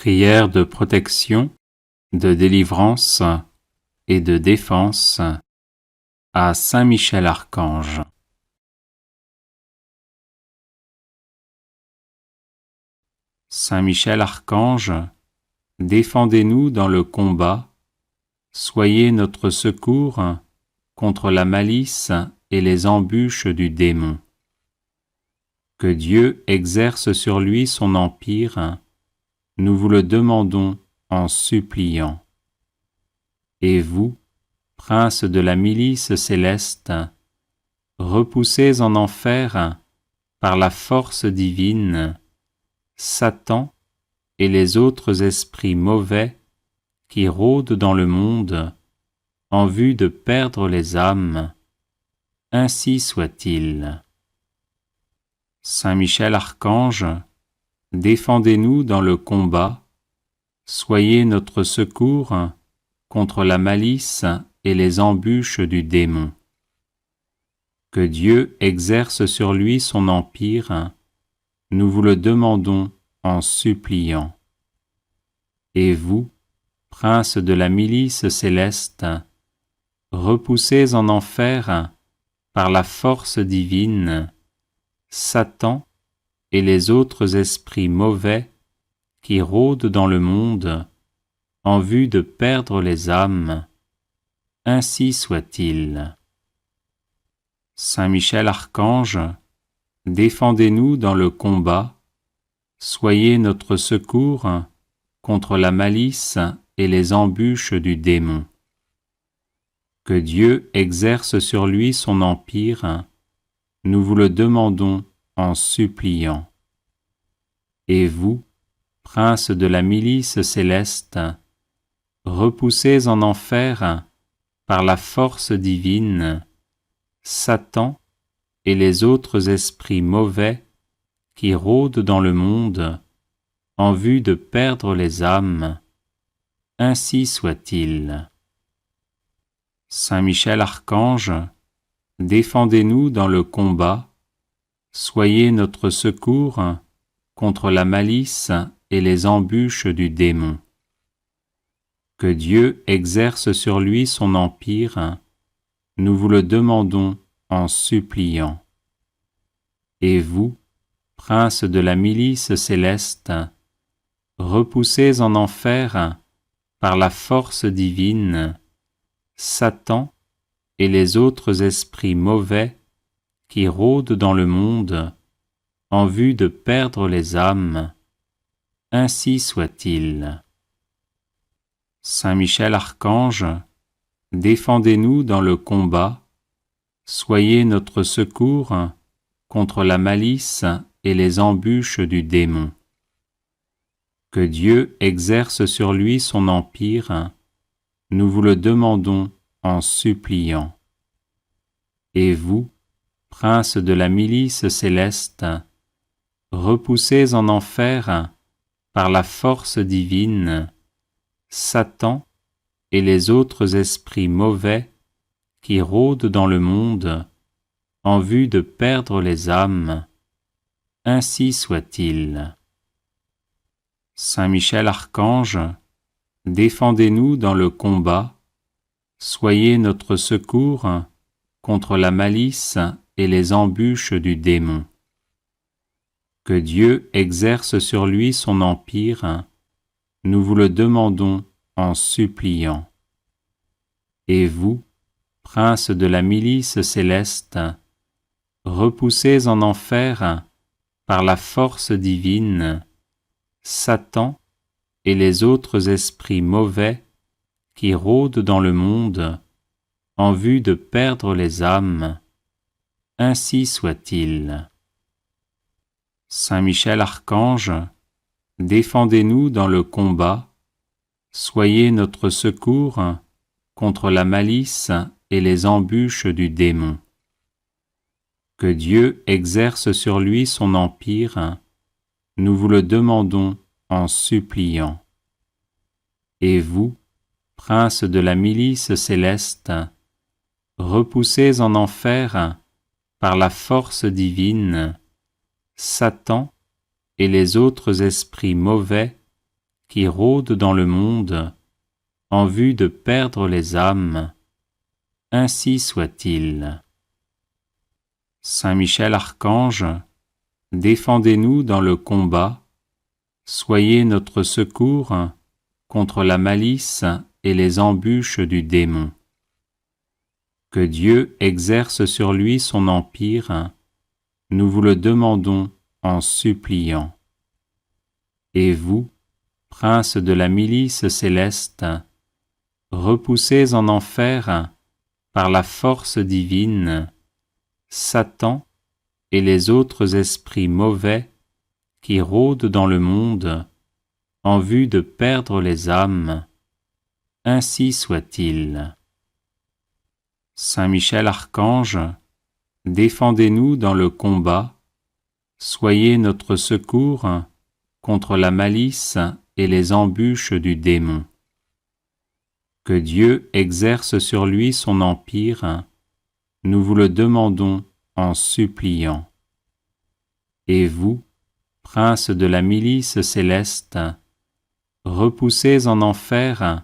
Prière de protection, de délivrance et de défense à Saint Michel Archange. Saint Michel Archange, défendez-nous dans le combat, soyez notre secours contre la malice et les embûches du démon. Que Dieu exerce sur lui son empire, nous vous le demandons en suppliant. Et vous, prince de la milice céleste, repoussez en enfer, par la force divine, Satan et les autres esprits mauvais qui rôdent dans le monde en vue de perdre les âmes. Ainsi soit-il. Saint Michel Archange, défendez-nous dans le combat, soyez notre secours contre la malice et les embûches du démon. Que Dieu exerce sur lui son empire, nous vous le demandons en suppliant. Et vous, prince de la milice céleste, repoussez en enfer, par la force divine, Satan et les autres esprits mauvais qui rôdent dans le monde en vue de perdre les âmes. Ainsi soit-il. Saint Michel Archange, défendez-nous dans le combat, soyez notre secours contre la malice et les embûches du démon. Que Dieu exerce sur lui son empire, nous vous le demandons en suppliant. Et vous, prince de la milice céleste, repoussez en enfer, par la force divine, Satan et les autres esprits mauvais qui rôdent dans le monde en vue de perdre les âmes. Ainsi soit-il. Saint Michel Archange, défendez-nous dans le combat, soyez notre secours contre la malice et les embûches du démon. Que Dieu exerce sur lui son empire, nous vous le demandons en suppliant. Et vous, prince de la milice céleste, repoussez en enfer, par la force divine, Satan et les autres esprits mauvais qui rôdent dans le monde en vue de perdre les âmes. Ainsi soit-il. Saint Michel Archange, défendez-nous dans le combat, soyez notre secours contre la malice et les embûches du démon. Que Dieu exerce sur lui son empire, nous vous le demandons en suppliant. Et vous, prince de la milice céleste, repoussez en enfer, par la force divine, Satan et les autres esprits mauvais qui rôdent dans le monde en vue de perdre les âmes. Ainsi soit-il. Saint Michel Archange, défendez-nous dans le combat, soyez notre secours contre la malice et les embûches du démon. Que Dieu exerce sur lui son empire, nous vous le demandons en suppliant. Et vous, prince de la milice céleste, repoussez en enfer, par la force divine, Satan et les autres esprits mauvais qui rôdent dans le monde en vue de perdre les âmes. Ainsi soit-il. Saint Michel Archange, défendez-nous dans le combat, soyez notre secours contre la malice et les embûches du démon. Que Dieu exerce sur lui son empire, nous vous le demandons en suppliant. Et vous, prince de la milice céleste, repoussez en enfer, par la force divine, Satan et les autres esprits mauvais qui rôdent dans le monde en vue de perdre les âmes, ainsi soit-il. Saint Michel Archange, défendez-nous dans le combat, soyez notre secours contre la malice et les embûches du démon. Que Dieu exerce sur lui son empire, nous vous le demandons en suppliant. Et vous, princes de la milice céleste, repoussez en enfer, par la force divine, Satan et les autres esprits mauvais qui rôdent dans le monde en vue de perdre les âmes, ainsi soit-il. Saint Michel Archange, défendez-nous dans le combat, soyez notre secours contre la malice et les embûches du démon. Que Dieu exerce sur lui son empire, nous vous le demandons en suppliant. Et vous, princes de la milice céleste, repoussez en enfer,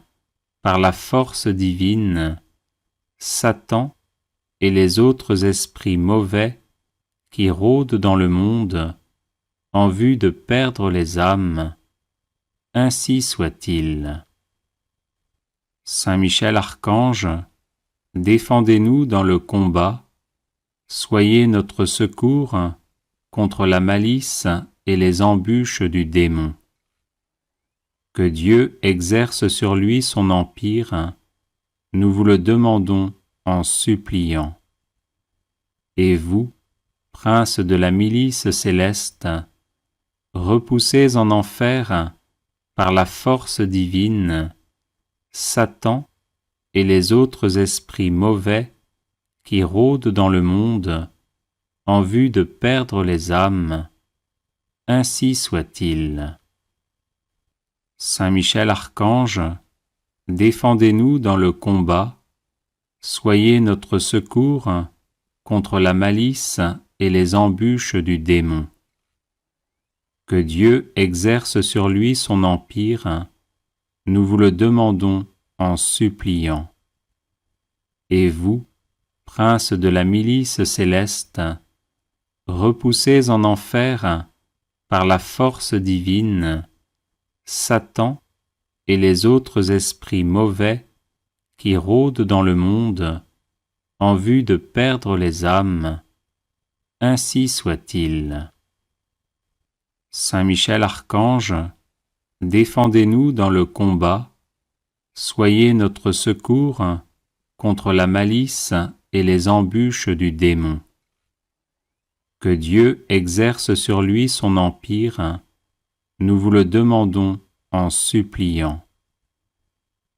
par la force divine, Satan et les autres esprits mauvais qui rôdent dans le monde en vue de perdre les âmes, ainsi soit-il. Saint Michel Archange, défendez-nous dans le combat, soyez notre secours contre la malice et les embûches du démon. Que Dieu exerce sur lui son empire, nous vous le demandons en suppliant. Et vous, princes de la milice céleste, repoussez en enfer, par la force divine, Satan et les autres esprits mauvais qui rôdent dans le monde en vue de perdre les âmes, ainsi soit-il. Saint Michel Archange, défendez-nous dans le combat, soyez notre secours contre la malice et les embûches du démon. Que Dieu exerce sur lui son empire, nous vous le demandons en suppliant. Et vous, princes de la milice céleste, repoussez en enfer, par la force divine, Satan et les autres esprits mauvais qui rôdent dans le monde en vue de perdre les âmes, ainsi soit-il. Saint Michel Archange, défendez-nous dans le combat, soyez notre secours contre la malice et les embûches du démon. Que Dieu exerce sur lui son empire, nous vous le demandons en suppliant.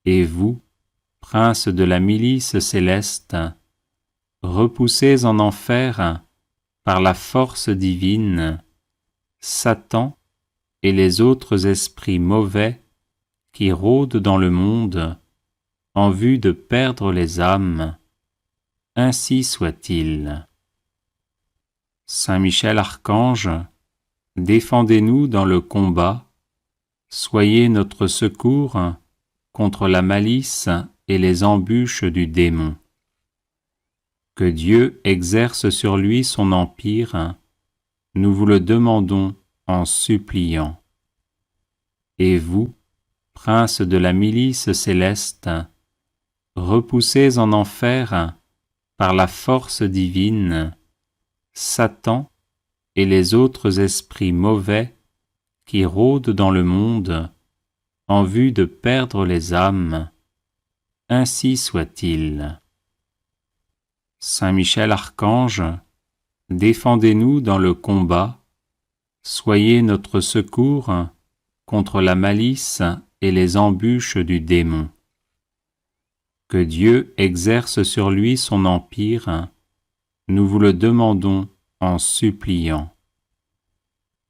Et vous, princes de la milice céleste, repoussez en enfer, par la force divine, Satan et les autres esprits mauvais qui rôdent dans le monde en vue de perdre les âmes, ainsi soit-il. Saint Michel Archange, défendez-nous dans le combat, soyez notre secours contre la malice et les embûches du démon. Que Dieu exerce sur lui son empire, nous vous le demandons en suppliant. Et vous, princes de la milice céleste, repoussez en enfer, par la force divine, Satan et les autres esprits mauvais qui rôdent dans le monde en vue de perdre les âmes, ainsi soit-il. Saint Michel Archange, défendez-nous dans le combat, soyez notre secours contre la malice et les embûches du démon. Que Dieu exerce sur lui son empire, nous vous le demandons en suppliant.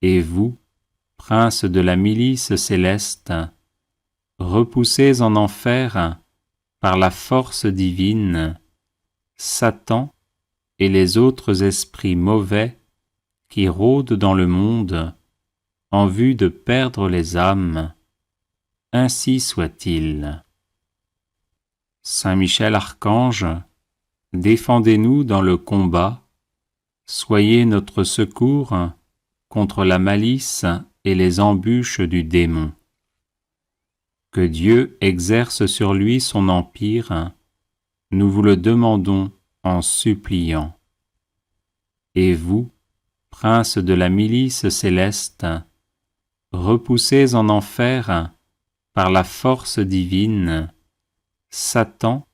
Et vous, princes de la milice céleste, repoussez en enfer, par la force divine, Satan et les autres esprits mauvais qui rôdent dans le monde en vue de perdre les âmes, ainsi soit-il. Saint Michel Archange, défendez-nous dans le combat, soyez notre secours contre la malice et les embûches du démon. Que Dieu exerce sur lui son empire, nous vous le demandons en suppliant. Et vous, prince de la milice céleste, repoussez en enfer, par la force divine, Satan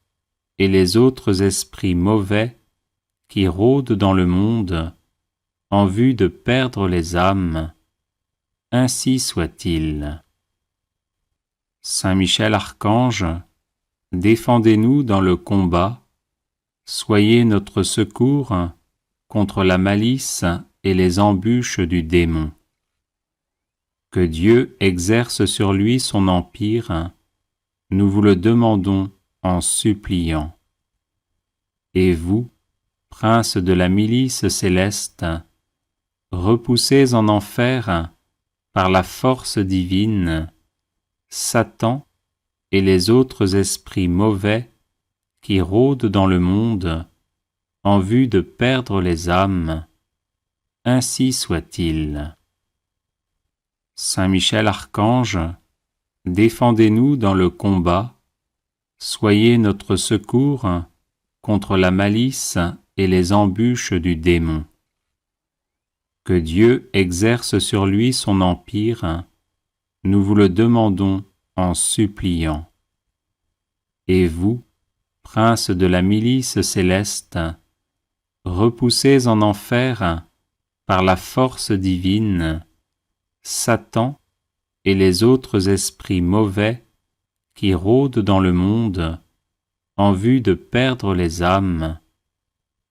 et les autres esprits mauvais qui rôdent dans le monde en vue de perdre les âmes, ainsi soit-il. Saint Michel Archange, défendez-nous dans le combat, soyez notre secours contre la malice et les embûches du démon. Que Dieu exerce sur lui son empire, nous vous le demandons en suppliant. Et vous, prince de la milice céleste, repoussez en enfer, par la force divine, Satan et les autres esprits mauvais qui rôdent dans le monde en vue de perdre les âmes, ainsi soit-il. Saint Michel Archange, défendez-nous dans le combat, soyez notre secours contre la malice et les embûches du démon. Que Dieu exerce sur lui son empire, nous vous le demandons en suppliant. Et vous, prince de la milice céleste, repoussez en enfer, par la force divine, Satan et les autres esprits mauvais qui rôdent dans le monde en vue de perdre les âmes,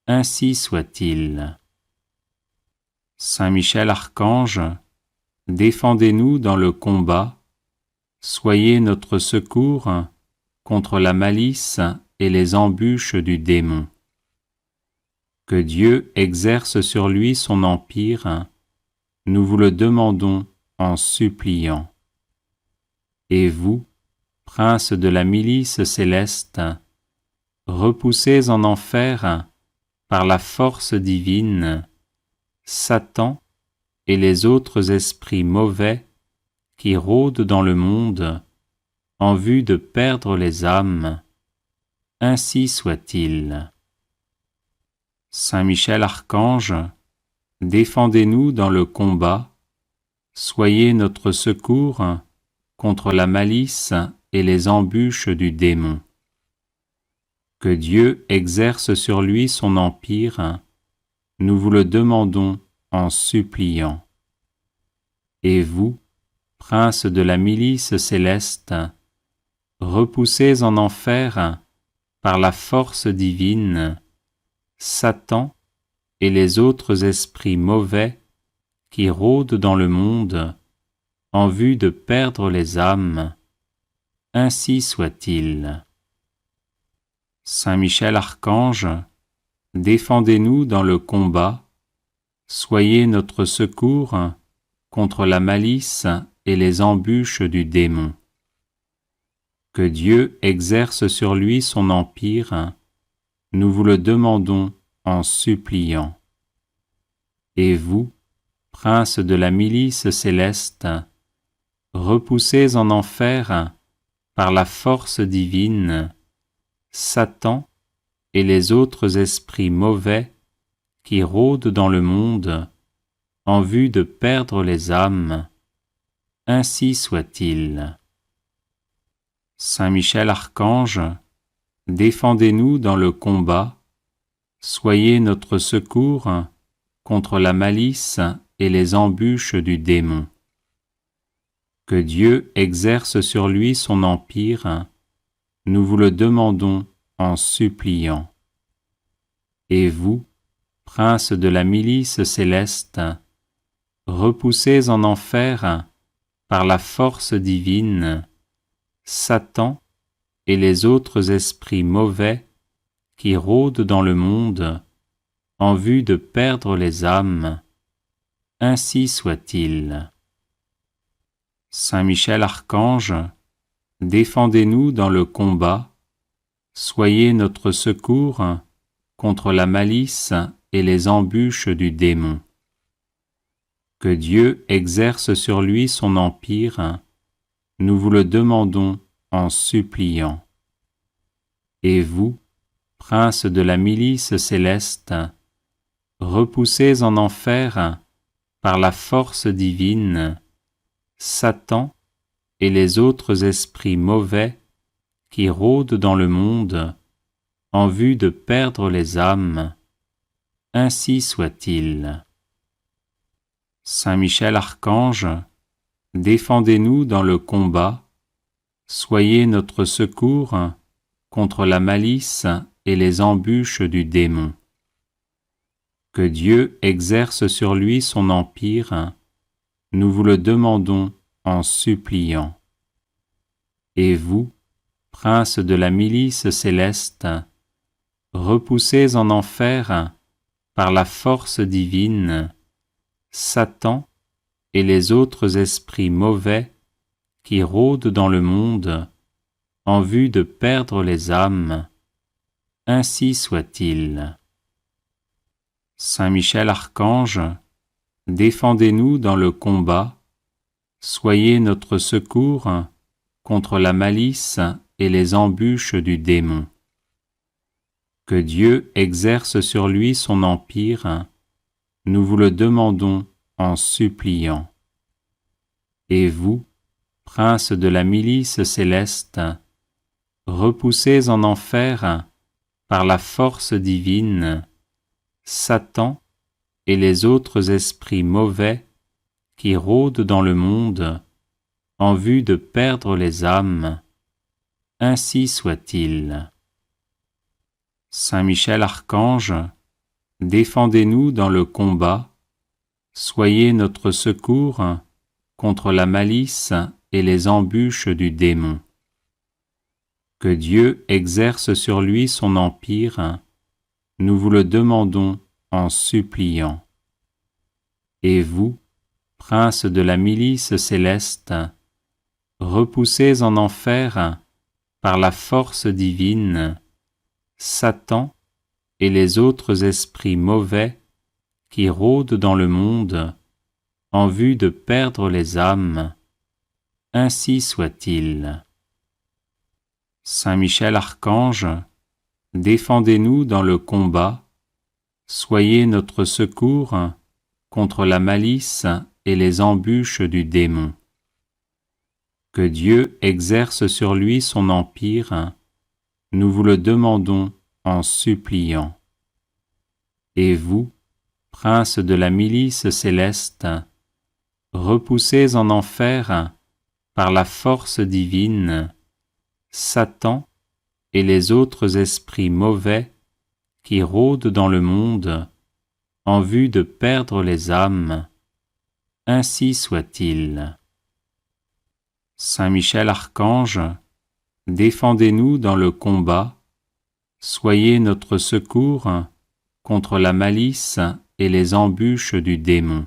ainsi soit-il. Saint Michel Archange, défendez-nous dans le combat, soyez notre secours contre la malice et les embûches du démon. Que Dieu exerce sur lui son empire, nous vous le demandons en suppliant. Et vous, prince de la milice céleste, repoussez en enfer, par la force divine, Satan et les autres esprits mauvais qui rôdent dans le monde en vue de perdre les âmes, ainsi soit-il. Saint Michel Archange, défendez-nous dans le combat, soyez notre secours contre la malice et les embûches du démon. Que Dieu exerce sur lui son empire, nous vous le demandons en suppliant. Et vous, prince de la milice céleste, repoussez en enfer, par la force divine, Satan et les autres esprits mauvais qui rôdent dans le monde en vue de perdre les âmes, ainsi soit-il. Saint Michel Archange, défendez-nous dans le combat, soyez notre secours contre la malice et les embûches du démon. Que Dieu exerce sur lui son empire, nous vous le demandons en suppliant. Et vous, prince de la milice céleste, repoussez en enfer, par la force divine, Satan et les autres esprits mauvais qui rôdent dans le monde en vue de perdre les âmes, ainsi soit-il. Saint Michel Archange, défendez-nous dans le combat, soyez notre secours contre la malice et les embûches du démon. Que Dieu exerce sur lui son empire, nous vous le demandons en suppliant. Et vous, prince de la milice céleste, repoussez en enfer, par la force divine, Satan et les autres esprits mauvais qui rôdent dans le monde en vue de perdre les âmes, ainsi soit-il. Saint Michel Archange, défendez-nous dans le combat, soyez notre secours contre la malice et les embûches du démon. Que Dieu exerce sur lui son empire, nous vous le demandons en suppliant. Et vous, princes de la milice céleste, repoussez en enfer, par la force divine, Satan et les autres esprits mauvais qui rôdent dans le monde en vue de perdre les âmes. Ainsi soit-il. Saint Michel Archange, défendez-nous dans le combat, soyez notre secours contre la malice et les embûches du démon. Que Dieu exerce sur lui son empire, nous vous le demandons en suppliant. Et vous, princes de la milice céleste, repoussez en enfer, par la force divine, Satan et les autres esprits mauvais qui rôdent dans le monde en vue de perdre les âmes. Ainsi soit-il. Saint Michel Archange, défendez-nous dans le combat, soyez notre secours contre la malice et les embûches du démon. Que Dieu exerce sur lui son empire, nous vous le demandons en suppliant. Et vous, princes de la milice céleste, repoussez en enfer, par la force divine, Satan et les autres esprits mauvais qui rôdent dans le monde en vue de perdre les âmes. Ainsi soit-il. Saint Michel Archange, défendez-nous dans le combat, soyez notre secours contre la malice et les embûches du démon. Que Dieu exerce sur lui son empire, nous vous le demandons en suppliant. Et vous, princes de la milice céleste, repoussez en enfer, par la force divine, Satan et les autres esprits mauvais qui rôdent dans le monde en vue de perdre les âmes. Ainsi soit-il. Saint Michel Archange, défendez-nous dans le combat, soyez notre secours contre la malice et les embûches du démon. Que Dieu exerce sur lui son empire, nous vous le demandons en suppliant. Et vous, princes de la milice céleste, repoussez en enfer, par la force divine, Satan et les autres esprits mauvais qui rôdent dans le monde en vue de perdre les âmes. Ainsi soit-il. Saint Michel Archange, défendez-nous dans le combat, soyez notre secours contre la malice et les embûches du démon.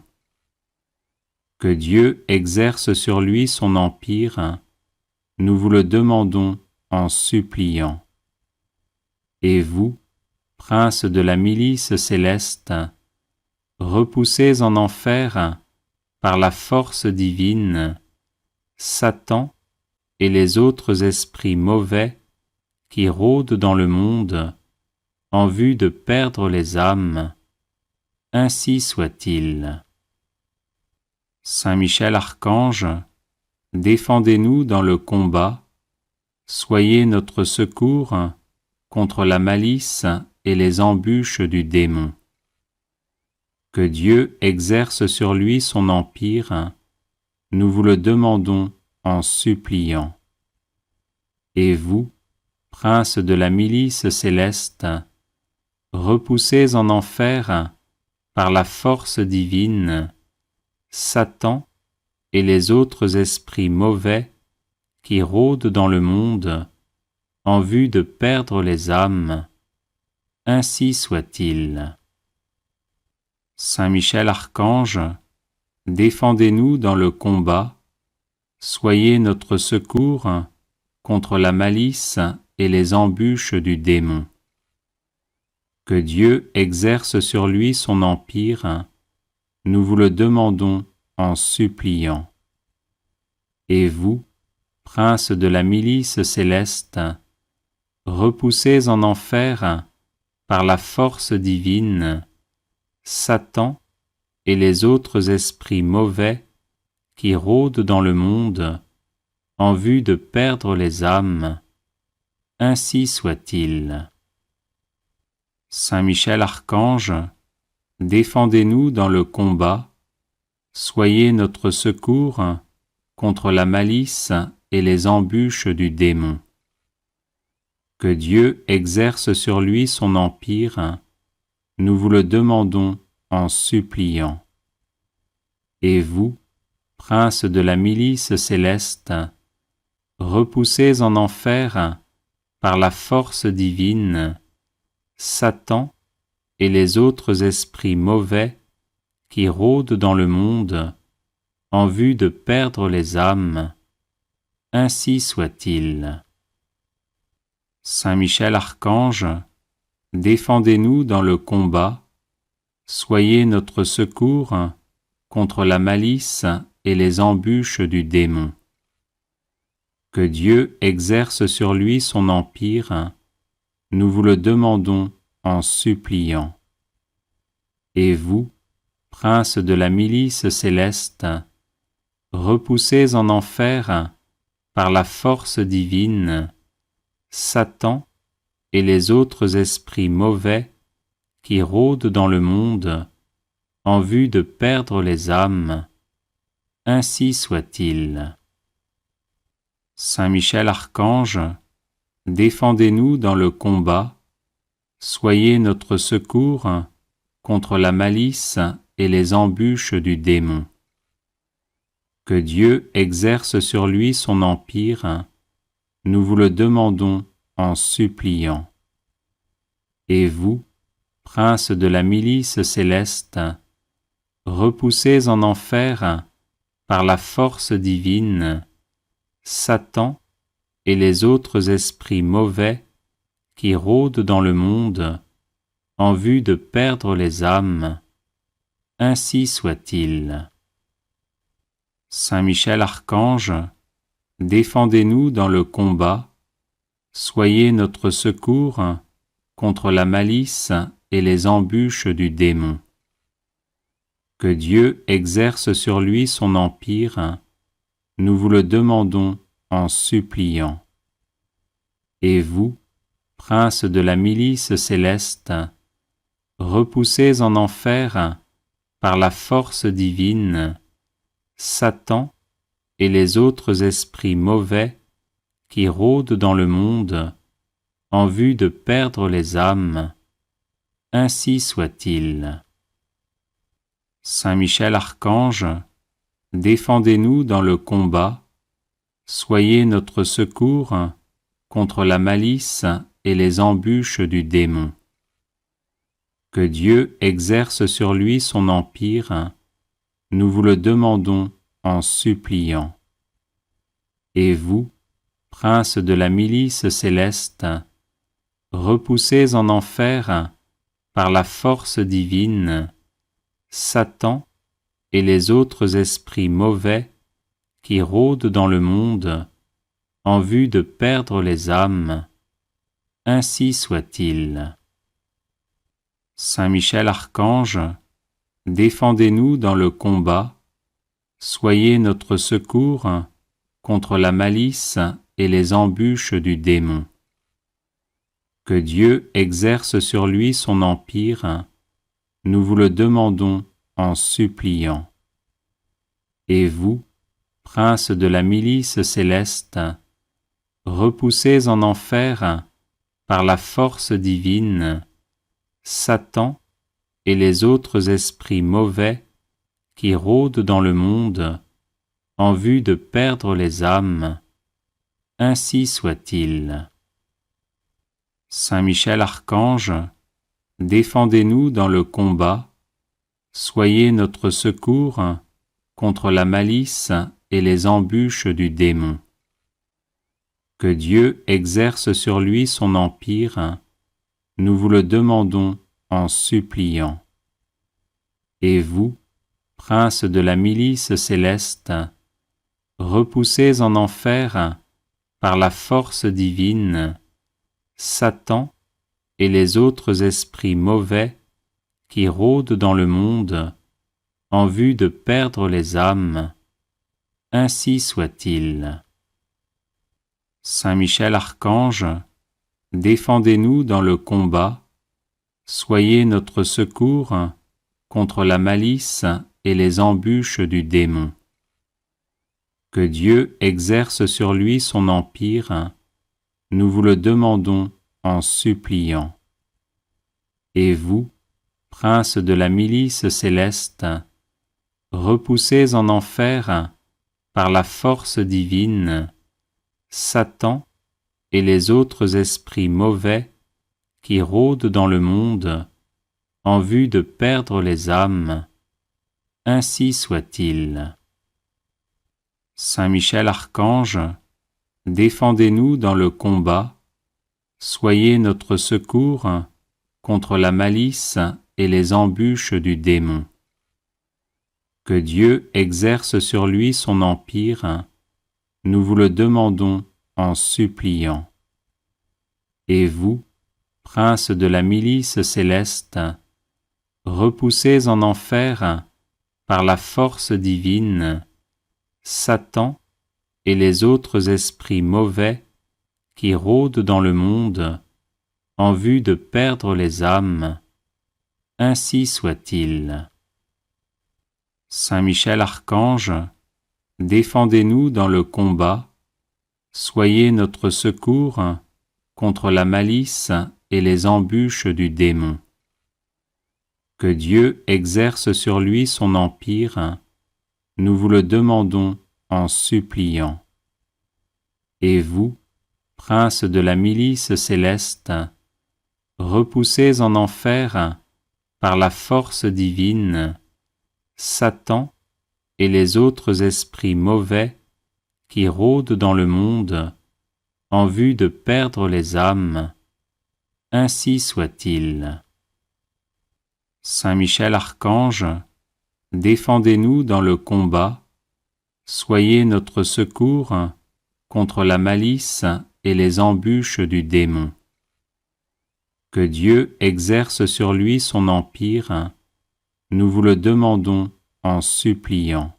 Que Dieu exerce sur lui son empire, nous vous le demandons en suppliant. Et vous, princes de la milice céleste, repoussez en enfer, par la force divine, Satan et les autres esprits mauvais qui rôdent dans le monde en vue de perdre les âmes. Ainsi soit-il. Saint Michel Archange, défendez-nous dans le combat, soyez notre secours contre la malice et les embûches du démon. Que Dieu exerce sur lui son empire, nous vous le demandons en suppliant. Et vous, princes de la milice céleste, repoussez en enfer, par la force divine, Satan et les autres esprits mauvais qui rôdent dans le monde en vue de perdre les âmes. Ainsi soit-il. Saint Michel Archange, défendez-nous dans le combat, soyez notre secours contre la malice et les embûches du démon. Que Dieu exerce sur lui son empire, nous vous le demandons en suppliant. Et vous, princes de la milice céleste, repoussez en enfer, par la force divine, Satan et les autres esprits mauvais qui rôdent dans le monde en vue de perdre les âmes. Ainsi soit-il. Saint Michel Archange, défendez-nous dans le combat, soyez notre secours contre la malice et les embûches du démon. Que Dieu exerce sur lui son empire, nous vous le demandons en suppliant. Et vous, princes de la milice céleste, repoussez en enfer, par la force divine, Satan et les autres esprits mauvais qui rôdent dans le monde en vue de perdre les âmes. Ainsi soit-il. Saint Michel Archange, défendez-nous dans le combat, soyez notre secours contre la malice et les embûches du démon. Que Dieu exerce sur lui son empire, nous vous le demandons en suppliant. Et vous, princes de la milice céleste, repoussez en enfer, par la force divine, Satan et les autres esprits mauvais qui rôdent dans le monde en vue de perdre les âmes. Ainsi soit-il. Saint Michel Archange, défendez-nous dans le combat, soyez notre secours contre la malice et les embûches du démon. Que Dieu exerce sur lui son empire, nous vous le demandons en suppliant. Et vous, princes de la milice céleste, repoussez en enfer, par la force divine, Satan et les autres esprits mauvais qui rôdent dans le monde en vue de perdre les âmes. Ainsi soit-il. Saint Michel Archange, défendez-nous dans le combat, soyez notre secours contre la malice et les embûches du démon. Que Dieu exerce sur lui son empire, nous vous le demandons en suppliant. Et vous, princes de la milice céleste, repoussez en enfer, par la force divine, Satan et les autres esprits mauvais qui rôdent dans le monde en vue de perdre les âmes. Ainsi soit-il. Saint Michel Archange, défendez-nous dans le combat, soyez notre secours contre la malice et les embûches du démon. Que Dieu exerce sur lui son empire, nous vous le demandons en suppliant. Et vous, princes de la milice céleste, repoussez en enfer, par la force divine, Satan et les autres esprits mauvais qui rôdent dans le monde en vue de perdre les âmes. Ainsi soit-il. Saint Michel Archange, défendez-nous dans le combat, soyez notre secours contre la malice et les embûches du démon. Que Dieu exerce sur lui son empire, nous vous le demandons en suppliant. Et vous, princes de la milice céleste, repoussez en enfer, par la force divine, Satan et les autres esprits mauvais qui rôdent dans le monde en vue de perdre les âmes. Ainsi soit-il. Saint Michel Archange, défendez-nous dans le combat, soyez notre secours contre la malice et les embûches du démon. Que Dieu exerce sur lui son empire, nous vous le demandons en suppliant. Et vous, princes de la milice céleste, repoussés en enfer par la force divine, Satan et les autres esprits mauvais qui rôdent dans le monde en vue de perdre les âmes, ainsi soit-il. Saint Michel Archange, défendez-nous dans le combat, soyez notre secours contre la malice et les embûches du démon. Que Dieu exerce sur lui son empire, nous vous le demandons en suppliant. Et vous, princes de la milice céleste, repoussés en enfer par la force divine, Satan et les autres esprits mauvais qui rôdent dans le monde en vue de perdre les âmes, ainsi soit-il. Saint Michel Archange, défendez-nous dans le combat, soyez notre secours contre la malice et les embûches du démon. Que Dieu exerce sur lui son empire, nous vous le demandons en suppliant. Et vous, princes de la milice céleste, repoussés en enfer par la force divine, Satan et les autres esprits mauvais qui rôdent dans le monde en vue de perdre les âmes, ainsi soit-il. Saint Michel Archange, défendez-nous dans le combat, soyez notre secours contre la malice et les embûches du démon. Que Dieu exerce sur lui son empire, nous vous le demandons en suppliant. Et vous, princes de la milice céleste, repoussés en enfer par la force divine, Satan et les autres esprits mauvais qui rôdent dans le monde en vue de perdre les âmes, ainsi soit-il. Saint Michel Archange, défendez-nous dans le combat, soyez notre secours contre la malice et les embûches du démon. Que Dieu exerce sur lui son empire, nous vous le demandons en suppliant.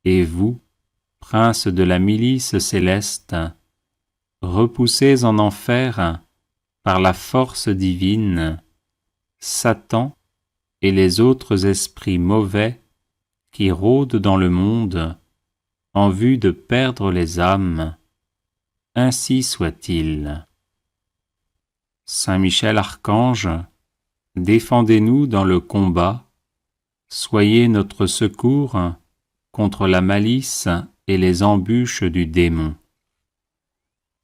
Et vous, princes de la milice céleste, repoussés en enfer par la force divine, Satan et les autres esprits mauvais qui rôdent dans le monde en vue de perdre les âmes, ainsi soit-il. Saint Michel Archange, défendez-nous dans le combat, soyez notre secours contre la malice et les embûches du démon.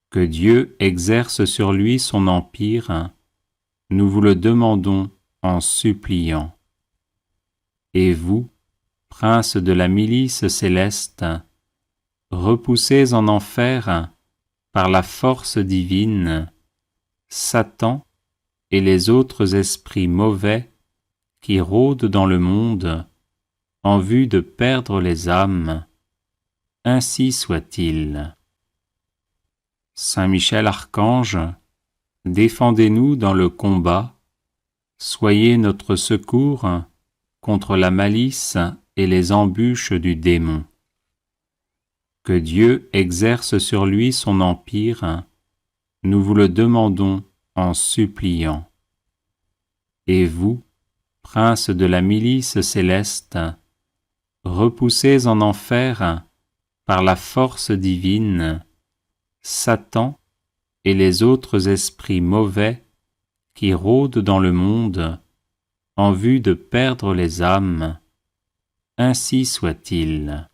Que Dieu exerce sur lui son empire, nous vous le demandons en suppliant. Et vous, princes de la milice céleste, repoussés en enfer par la force divine, Satan et les autres esprits mauvais qui rôdent dans le monde en vue de perdre les âmes, ainsi soit-il. Saint Michel Archange, défendez-nous dans le combat, soyez notre secours contre la malice et les embûches du démon. Que Dieu exerce sur lui son empire, nous vous le demandons en suppliant. Et vous, princes de la milice céleste, repoussés en enfer par la force divine, Satan et les autres esprits mauvais qui rôdent dans le monde en vue de perdre les âmes, ainsi soit-il.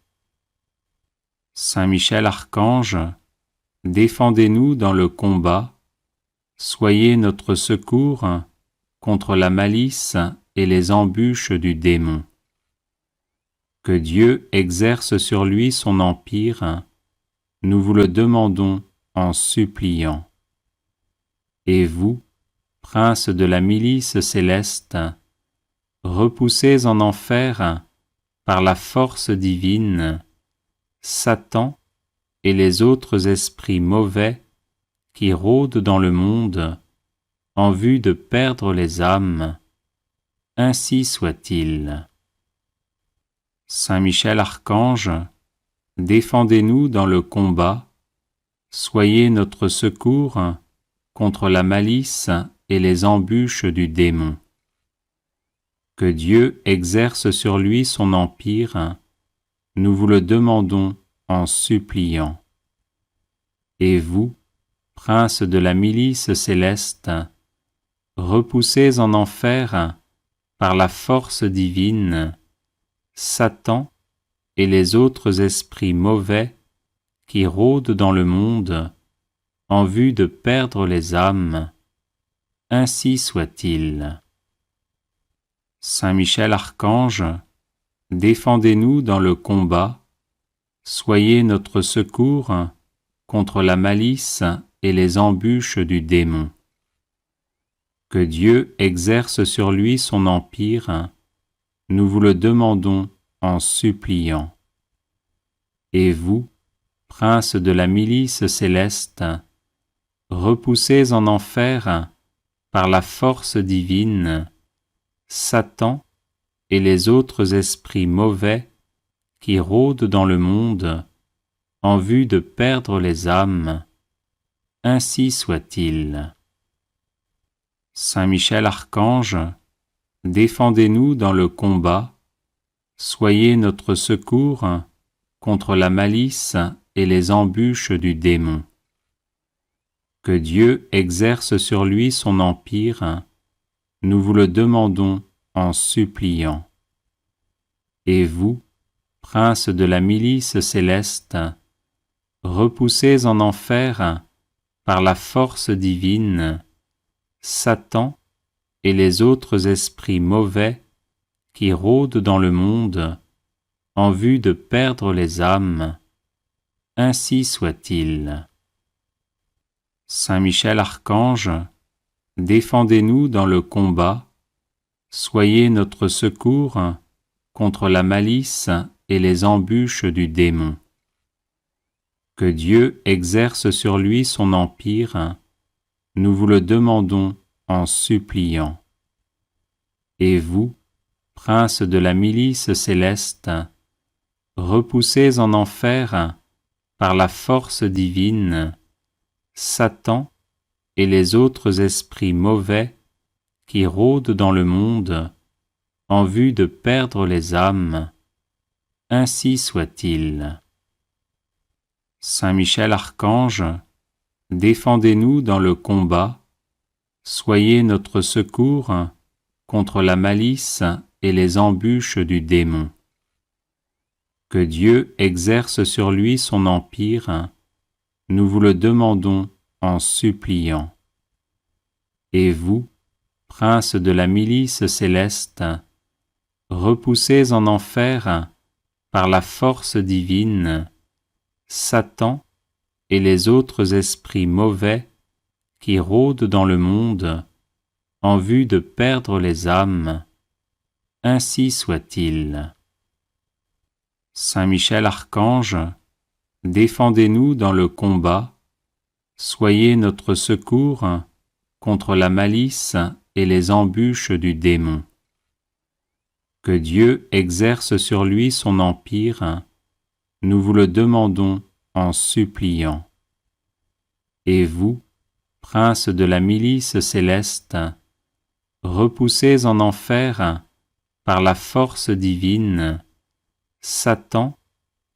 Saint Michel Archange, défendez-nous dans le combat, soyez notre secours contre la malice et les embûches du démon. Que Dieu exerce sur lui son empire, nous vous le demandons en suppliant. Et vous, princes de la milice céleste, repoussés en enfer par la force divine, Satan et les autres esprits mauvais qui rôdent dans le monde en vue de perdre les âmes, ainsi soit-il. Saint Michel Archange, défendez-nous dans le combat, soyez notre secours contre la malice et les embûches du démon. Que Dieu exerce sur lui son empire, nous vous le demandons en suppliant. Et vous, princes de la milice céleste, repoussés en enfer par la force divine, Satan et les autres esprits mauvais qui rôdent dans le monde en vue de perdre les âmes, ainsi soit-il. Saint Michel Archange, défendez-nous dans le combat, soyez notre secours contre la malice et les embûches du démon. Que Dieu exerce sur lui son empire, nous vous le demandons en suppliant. Et vous, princes de la milice céleste, repoussés en enfer par la force divine, Satan et les autres esprits mauvais qui rôdent dans le monde en vue de perdre les âmes, ainsi soit-il. Saint Michel Archange, défendez-nous dans le combat, soyez notre secours contre la malice et les embûches du démon. Que Dieu exerce sur lui son empire, nous vous le demandons en suppliant. Et vous, princes de la milice céleste, repoussés en enfer par la force divine, Satan et les autres esprits mauvais qui rôdent dans le monde en vue de perdre les âmes, ainsi soit-il. Saint Michel Archange, défendez-nous dans le combat, soyez notre secours contre la malice et les embûches du démon. Que Dieu exerce sur lui son empire, nous vous le demandons en suppliant. Et vous, princes de la milice céleste, repoussés en enfer par la force divine, Satan et les autres esprits mauvais qui rôdent dans le monde en vue de perdre les âmes, ainsi soit-il. Saint Michel Archange, défendez-nous dans le combat, soyez notre secours contre la malice et les embûches du démon. Que Dieu exerce sur lui son empire, nous vous le demandons en suppliant. Et vous, princes de la milice céleste, repoussés en enfer par la force divine, Satan et les autres esprits mauvais qui rôdent dans le monde en vue de perdre les âmes, ainsi soit-il. Saint Michel Archange, défendez-nous dans le combat, soyez notre secours contre la malice et les embûches du démon. Que Dieu exerce sur lui son empire, nous vous le demandons en suppliant. Et vous, princes de la milice céleste, repoussés en enfer par la force divine, Satan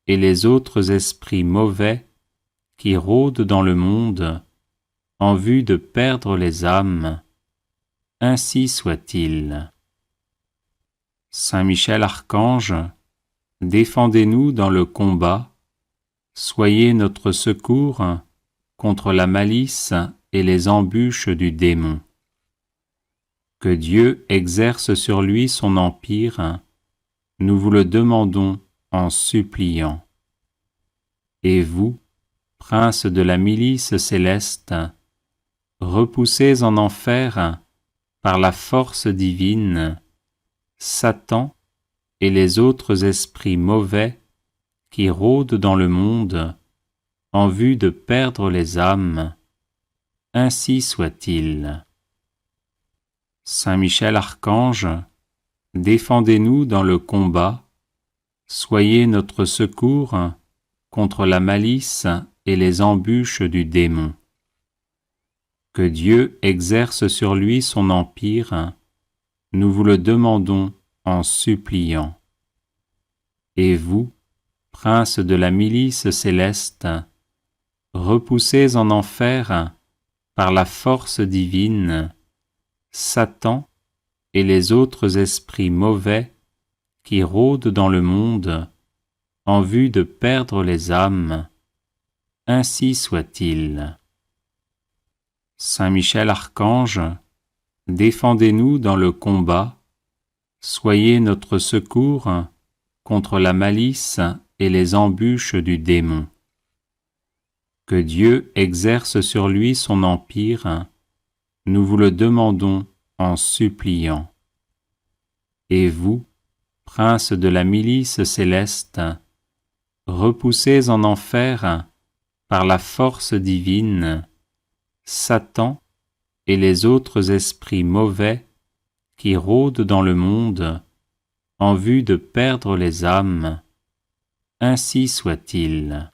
et les autres esprits mauvais qui rôdent dans le monde en vue de perdre les âmes, ainsi soit-il. Saint Michel Archange, défendez-nous dans le combat, soyez notre secours contre la malice et les embûches du démon. Que Dieu exerce sur lui son empire, nous vous le demandons en suppliant. Et vous, princes de la milice céleste, repoussés en enfer par la force divine, Satan et les autres esprits mauvais qui rôdent dans le monde en vue de perdre les âmes, ainsi soit-il. Saint Michel Archange, défendez-nous dans le combat, soyez notre secours contre la malice et les embûches du démon. Que Dieu exerce sur lui son empire, nous vous le demandons en suppliant. Et vous, princes de la milice céleste, repoussés en enfer par la force divine, Satan et les autres esprits mauvais qui rôdent dans le monde en vue de perdre les âmes, ainsi soit-il. Saint Michel Archange, défendez-nous dans le combat, soyez notre secours contre la malice et les embûches du démon. Que Dieu exerce sur lui son empire, nous vous le demandons en suppliant. Et vous, princes de la milice céleste, repoussés en enfer par la force divine, Satan et les autres esprits mauvais qui rôdent dans le monde en vue de perdre les âmes, ainsi soit-il.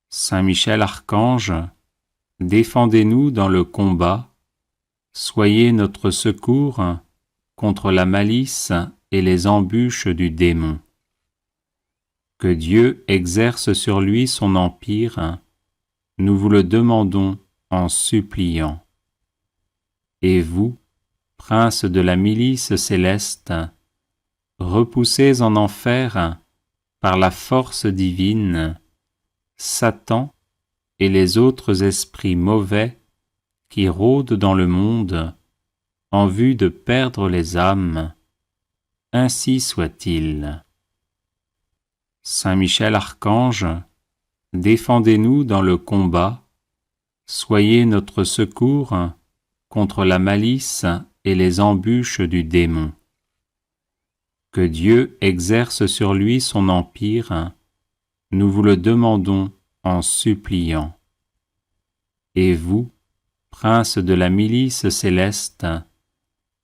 Saint Michel Archange, défendez-nous dans le combat, soyez notre secours contre la malice et les embûches du démon. Que Dieu exerce sur lui son empire, nous vous le demandons en suppliant. Et vous, princes de la milice céleste, repoussés en enfer par la force divine, Satan et les autres esprits mauvais qui rôdent dans le monde en vue de perdre les âmes, ainsi soit-il. Saint Michel Archange, défendez-nous dans le combat, soyez notre secours contre la malice et les embûches du démon. Que Dieu exerce sur lui son empire, nous vous le demandons en suppliant. Et vous, princes de la milice céleste,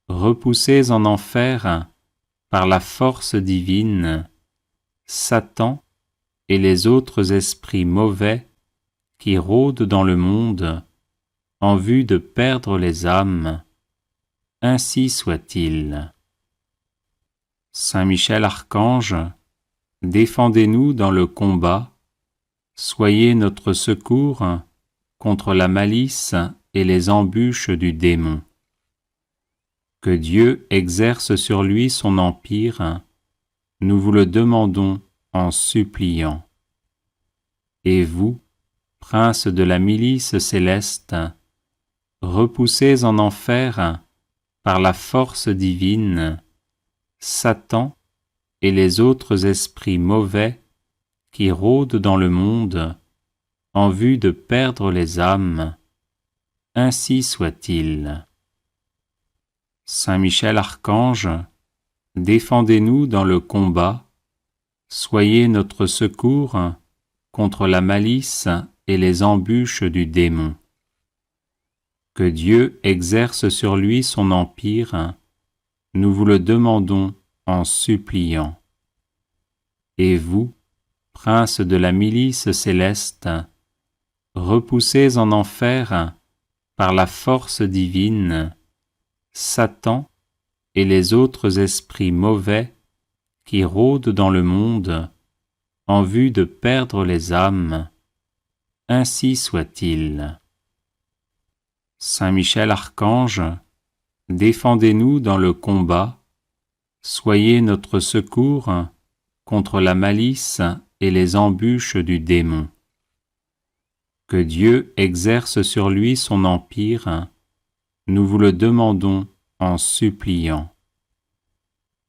repoussés en enfer par la force divine, Satan et les autres esprits mauvais qui rôdent dans le monde en vue de perdre les âmes, ainsi soit-il. Saint Michel Archange, défendez-nous dans le combat, soyez notre secours contre la malice et les embûches du démon. Que Dieu exerce sur lui son empire, nous vous le demandons en suppliant. Et vous, princes de la milice céleste, repoussés en enfer par la force divine, Satan et les autres esprits mauvais qui rôdent dans le monde en vue de perdre les âmes, ainsi soit-il. Saint Michel Archange, défendez-nous dans le combat, soyez notre secours contre la malice et les embûches du démon. Que Dieu exerce sur lui son empire, nous vous le demandons en suppliant. Et vous, princes de la milice céleste, repoussés en enfer par la force divine, Satan et les autres esprits mauvais qui rôdent dans le monde en vue de perdre les âmes, ainsi soit-il. Saint Michel Archange, défendez-nous dans le combat, soyez notre secours contre la malice et les embûches du démon. Que Dieu exerce sur lui son empire, nous vous le demandons en suppliant.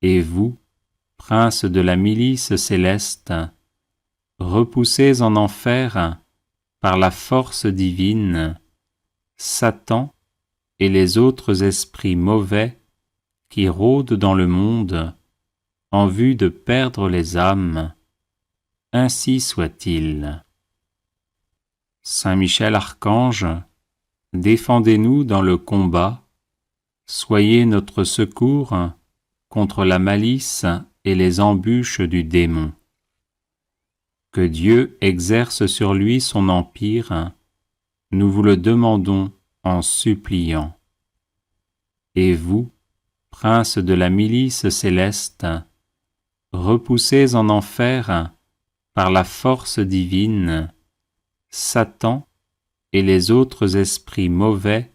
Et vous, princes de la milice céleste, repoussez en enfer, par la force divine, Satan et les autres esprits mauvais qui rôdent dans le monde en vue de perdre les âmes. Ainsi soit-il. Saint Michel Archange, défendez-nous dans le combat, soyez notre secours contre la malice et les embûches du démon. Que Dieu exerce sur lui son empire, nous vous le demandons en suppliant. Et vous, prince de la milice céleste, repoussez en enfer, par la force divine, Satan et les autres esprits mauvais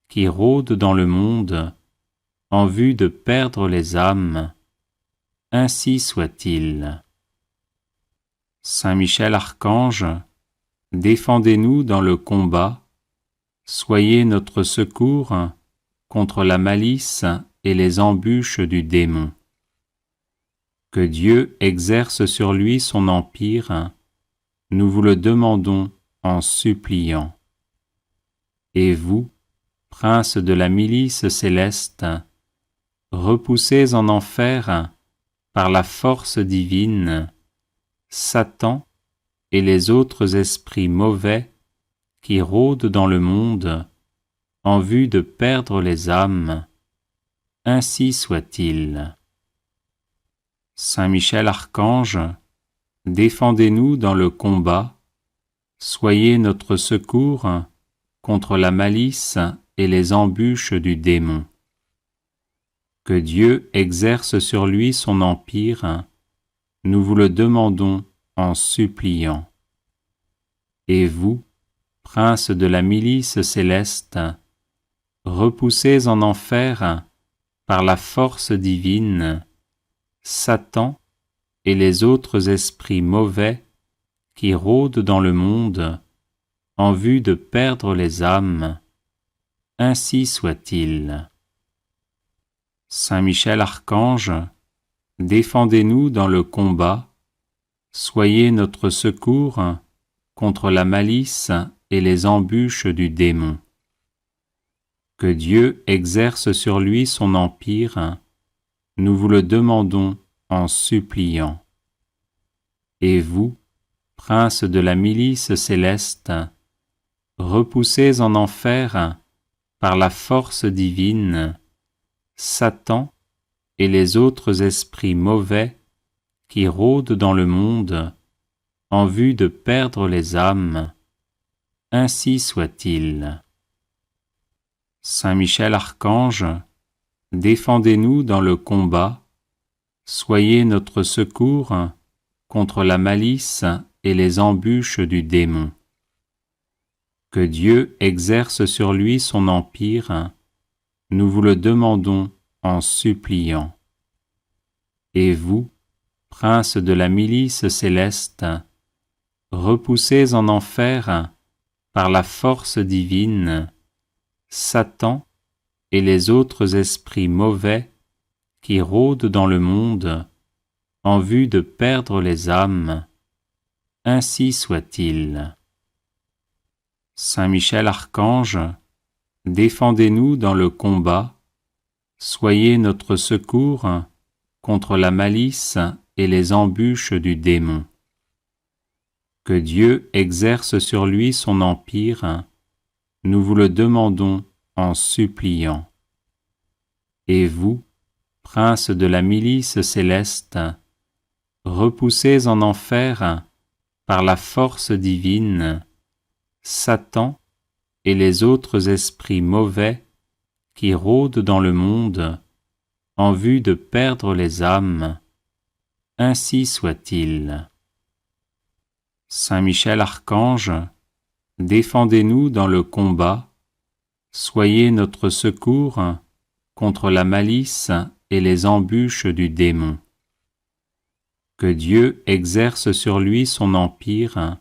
qui rôdent dans le monde en vue de perdre les âmes. Ainsi soit-il. Saint Michel Archange, défendez-nous dans le combat, soyez notre secours contre la malice et les embûches du démon. Que Dieu exerce sur lui son empire, nous vous le demandons en suppliant. Et vous, prince de la milice céleste, repoussez en enfer, par la force divine, Satan et les autres esprits mauvais qui rôdent dans le monde en vue de perdre les âmes. Ainsi soit-il. Saint Michel Archange, défendez-nous dans le combat, soyez notre secours contre la malice et les embûches du démon. Que Dieu exerce sur lui son empire, nous vous le demandons en suppliant. Et vous, prince de la milice céleste, repoussez en enfer, par la force divine, Satan et les autres esprits mauvais qui rôdent dans le monde en vue de perdre les âmes. Ainsi soit-il. Saint Michel Archange, défendez-nous dans le combat, soyez notre secours contre la malice et les embûches du démon. Que Dieu exerce sur lui son empire, nous vous le demandons en suppliant. Et vous, prince de la milice céleste, repoussez en enfer, par la force divine, Satan et les autres esprits mauvais qui rôdent dans le monde en vue de perdre les âmes. Ainsi soit-il. Saint Michel Archange, défendez-nous dans le combat, soyez notre secours contre la malice et les embûches du démon. Que Dieu exerce sur lui son empire, nous vous le demandons en suppliant. Et vous, prince de la milice céleste, repoussez en enfer, par la force divine, Satan et les autres esprits mauvais qui rôdent dans le monde en vue de perdre les âmes. Ainsi soit-il. Saint Michel Archange, défendez-nous dans le combat, soyez notre secours contre la malice et les embûches du démon. Que Dieu exerce sur lui son empire, nous vous le demandons en suppliant. Et vous, prince de la milice céleste, repoussez en enfer, par la force divine, Satan et les autres esprits mauvais qui rôdent dans le monde en vue de perdre les âmes. Ainsi soit-il. Saint Michel Archange, défendez-nous dans le combat, soyez notre secours contre la malice et les embûches du démon. Que Dieu exerce sur lui son empire,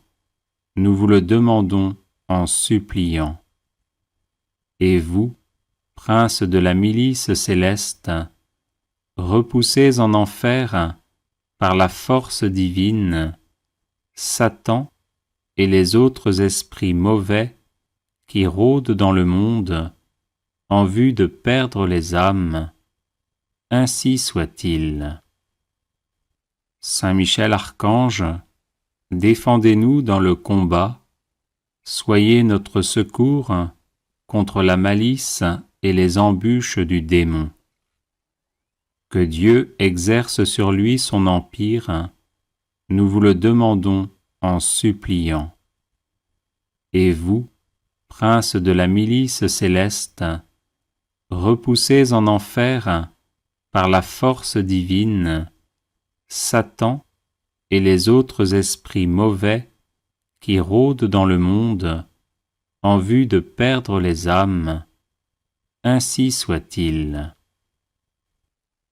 nous vous le demandons en suppliant. Et vous, prince de la milice céleste, repoussez en enfer, par la force divine, Satan et les autres esprits mauvais qui rôdent dans le monde en vue de perdre les âmes. Ainsi soit-il. Saint Michel Archange, défendez-nous dans le combat, soyez notre secours contre la malice et les embûches du démon. Que Dieu exerce sur lui son empire, nous vous le demandons en suppliant. Et vous, princes de la milice céleste, repoussez en enfer, par la force divine, Satan et les autres esprits mauvais qui rôdent dans le monde en vue de perdre les âmes. Ainsi soit-il.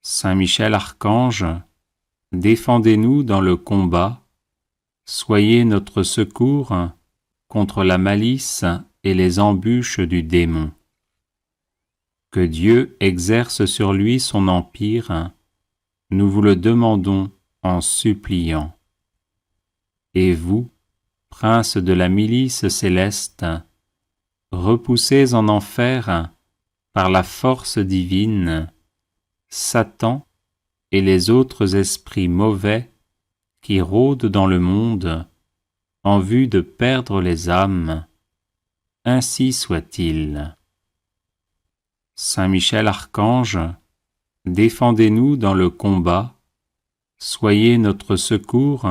Saint Michel Archange, défendez-nous dans le combat, soyez notre secours contre la malice et les embûches du démon. Que Dieu exerce sur lui son empire, nous vous le demandons en suppliant. Et vous, princes de la milice céleste, repoussez en enfer, par la force divine, Satan et les autres esprits mauvais qui rôdent dans le monde en vue de perdre les âmes. Ainsi soit-il. Saint Michel Archange, défendez-nous dans le combat, soyez notre secours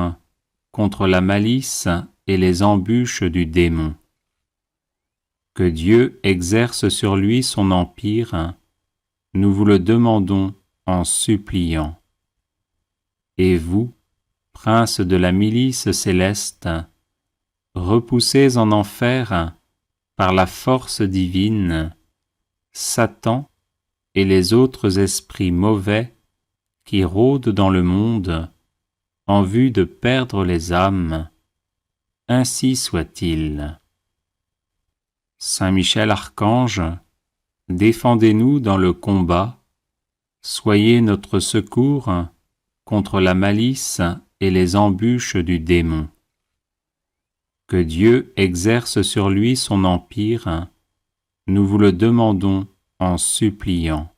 contre la malice et les embûches du démon. Que Dieu exerce sur lui son empire, nous vous le demandons en suppliant. Et vous, princes de la milice céleste, repoussez en enfer, par la force divine, Satan et les autres esprits mauvais qui rôdent dans le monde en vue de perdre les âmes. Ainsi soit-il. Saint Michel Archange, défendez-nous dans le combat, soyez notre secours contre la malice et les embûches du démon. Que Dieu exerce sur lui son empire, nous vous le demandons en suppliant.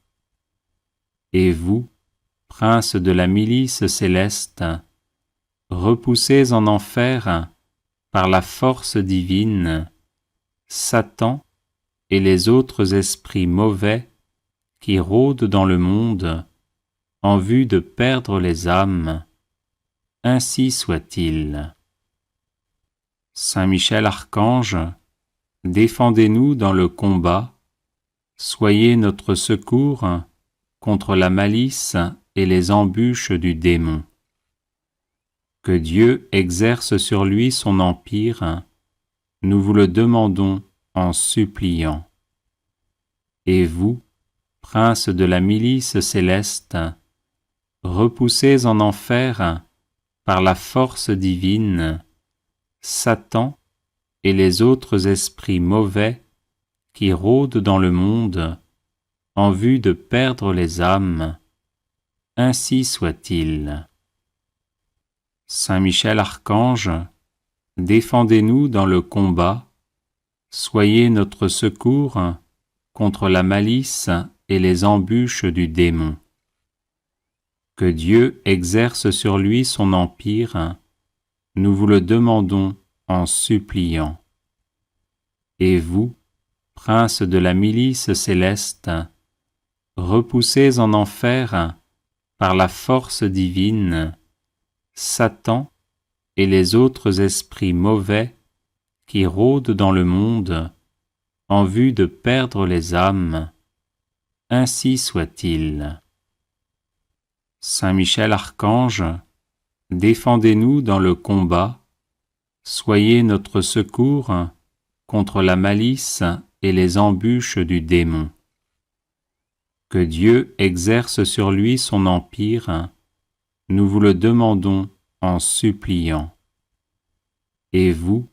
Et vous, princes de la milice céleste, repoussez en enfer, par la force divine, Satan et les autres esprits mauvais qui rôdent dans le monde en vue de perdre les âmes. Ainsi soit-il. Saint Michel Archange, défendez-nous dans le combat, soyez notre secours contre la malice et les embûches du démon. Que Dieu exerce sur lui son empire, nous vous le demandons en suppliant. Et vous, princes de la milice céleste, repoussez en enfer, par la force divine, Satan et les autres esprits mauvais qui rôdent dans le monde en vue de perdre les âmes. Ainsi soit-il. Saint Michel Archange, défendez-nous dans le combat, soyez notre secours contre la malice et les embûches du démon. Que Dieu exerce sur lui son empire, nous vous le demandons en suppliant. Et vous, princes de la milice céleste, repoussez en enfer, par la force divine, Satan et les autres esprits mauvais qui rôdent dans le monde en vue de perdre les âmes. Ainsi soit-il. Saint Michel Archange, défendez-nous dans le combat, soyez notre secours contre la malice et les embûches du démon. Que Dieu exerce sur lui son empire, nous vous le demandons en suppliant. Et vous,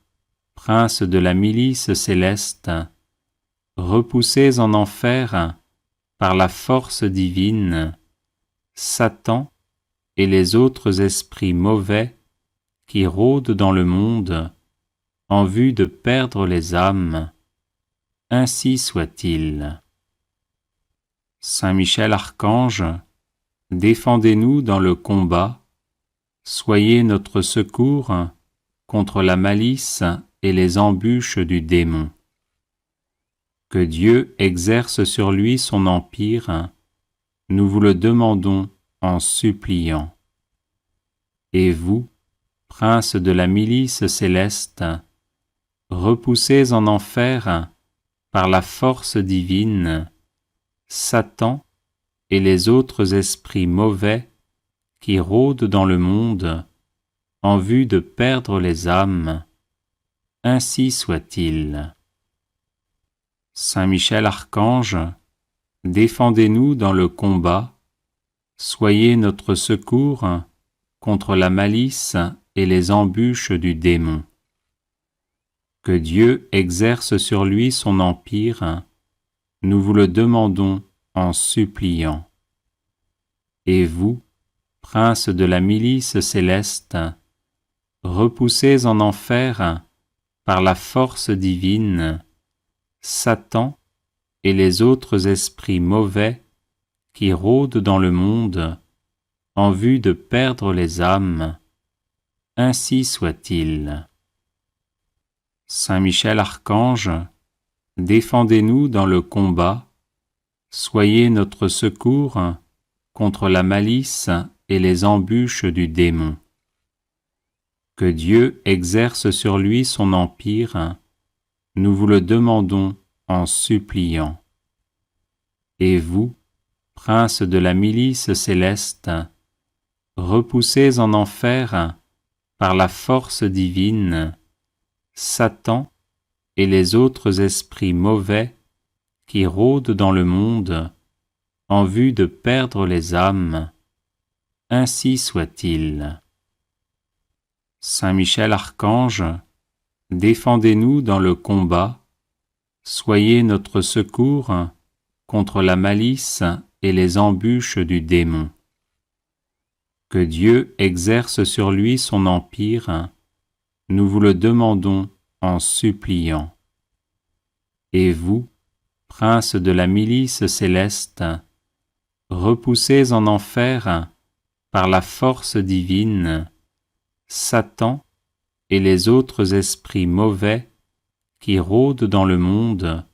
princes de la milice céleste, repoussez en enfer, par la force divine, Satan et les autres esprits mauvais qui rôdent dans le monde en vue de perdre les âmes, ainsi soit-il. Saint Michel Archange, défendez-nous dans le combat, soyez notre secours contre la malice et les embûches du démon. Que Dieu exerce sur lui son empire, nous vous le demandons en suppliant. Et vous, princes de la milice céleste, repoussez en enfer, par la force divine, Satan et les autres esprits mauvais qui rôdent dans le monde en vue de perdre les âmes, ainsi soit-il. Saint Michel Archange, défendez-nous dans le combat, soyez notre secours contre la malice et les embûches du démon. Que Dieu exerce sur lui son empire, nous vous le demandons en suppliant. Et vous, princes de la milice céleste, repoussez en enfer, par la force divine, Satan et les autres esprits mauvais qui rôdent dans le monde en vue de perdre les âmes, ainsi soit-il. Saint Michel Archange, défendez-nous dans le combat, soyez notre secours contre la malice et les embûches du démon. Que Dieu exerce sur lui son empire, nous vous le demandons en suppliant. Et vous, princes de la milice céleste, repoussez en enfer, par la force divine, Satan et les autres esprits mauvais qui rôdent dans le monde en vue de perdre les âmes, ainsi soit-il. Saint Michel Archange, défendez-nous dans le combat, soyez notre secours contre la malice et les embûches du démon. Que Dieu exerce sur lui son empire, nous vous le demandons en suppliant. Et vous, princes de la milice céleste, repoussez en enfer, par la force divine, Satan et les autres esprits mauvais qui rôdent dans le monde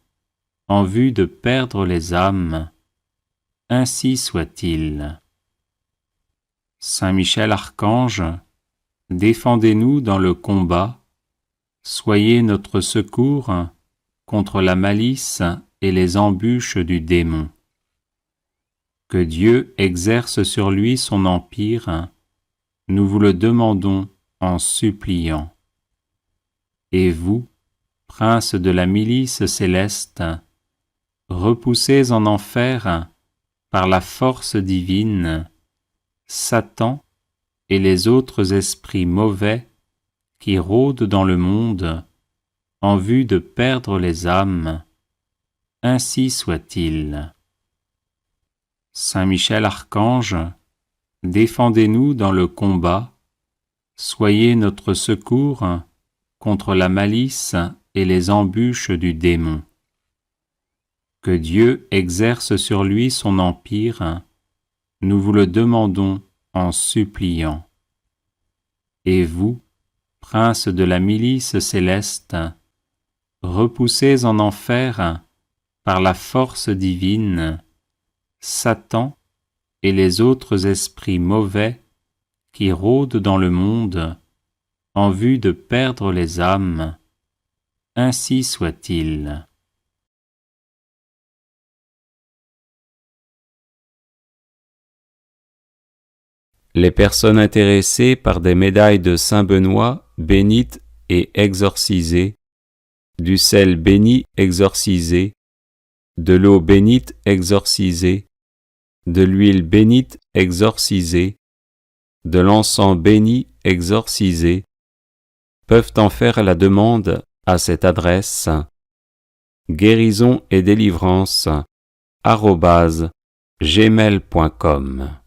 en vue de perdre les âmes, ainsi soit-il. Saint Michel Archange, défendez-nous dans le combat, soyez notre secours contre la malice et les embûches du démon. Que Dieu exerce sur lui son empire, nous vous le demandons en suppliant. Et vous, princes de la milice céleste, repoussez en enfer, par la force divine, Satan et les autres esprits mauvais qui rôdent dans le monde en vue de perdre les âmes, ainsi soit-il. Saint Michel Archange, défendez-nous dans le combat, soyez notre secours contre la malice et les embûches du démon. Que Dieu exerce sur lui son empire, nous vous le demandons en suppliant. Et vous, princes de la milice céleste, repoussez en enfer, par la force divine, Satan et les autres esprits mauvais qui rôdent dans le monde en vue de perdre les âmes, ainsi soit-il. Les personnes intéressées par des médailles de Saint-Benoît bénites et exorcisées, du sel béni exorcisé, de l'eau bénite exorcisée, de l'huile bénite exorcisée, de l'encens béni exorcisé, peuvent en faire la demande à cette adresse guérisonetdélivrance@gmail.com.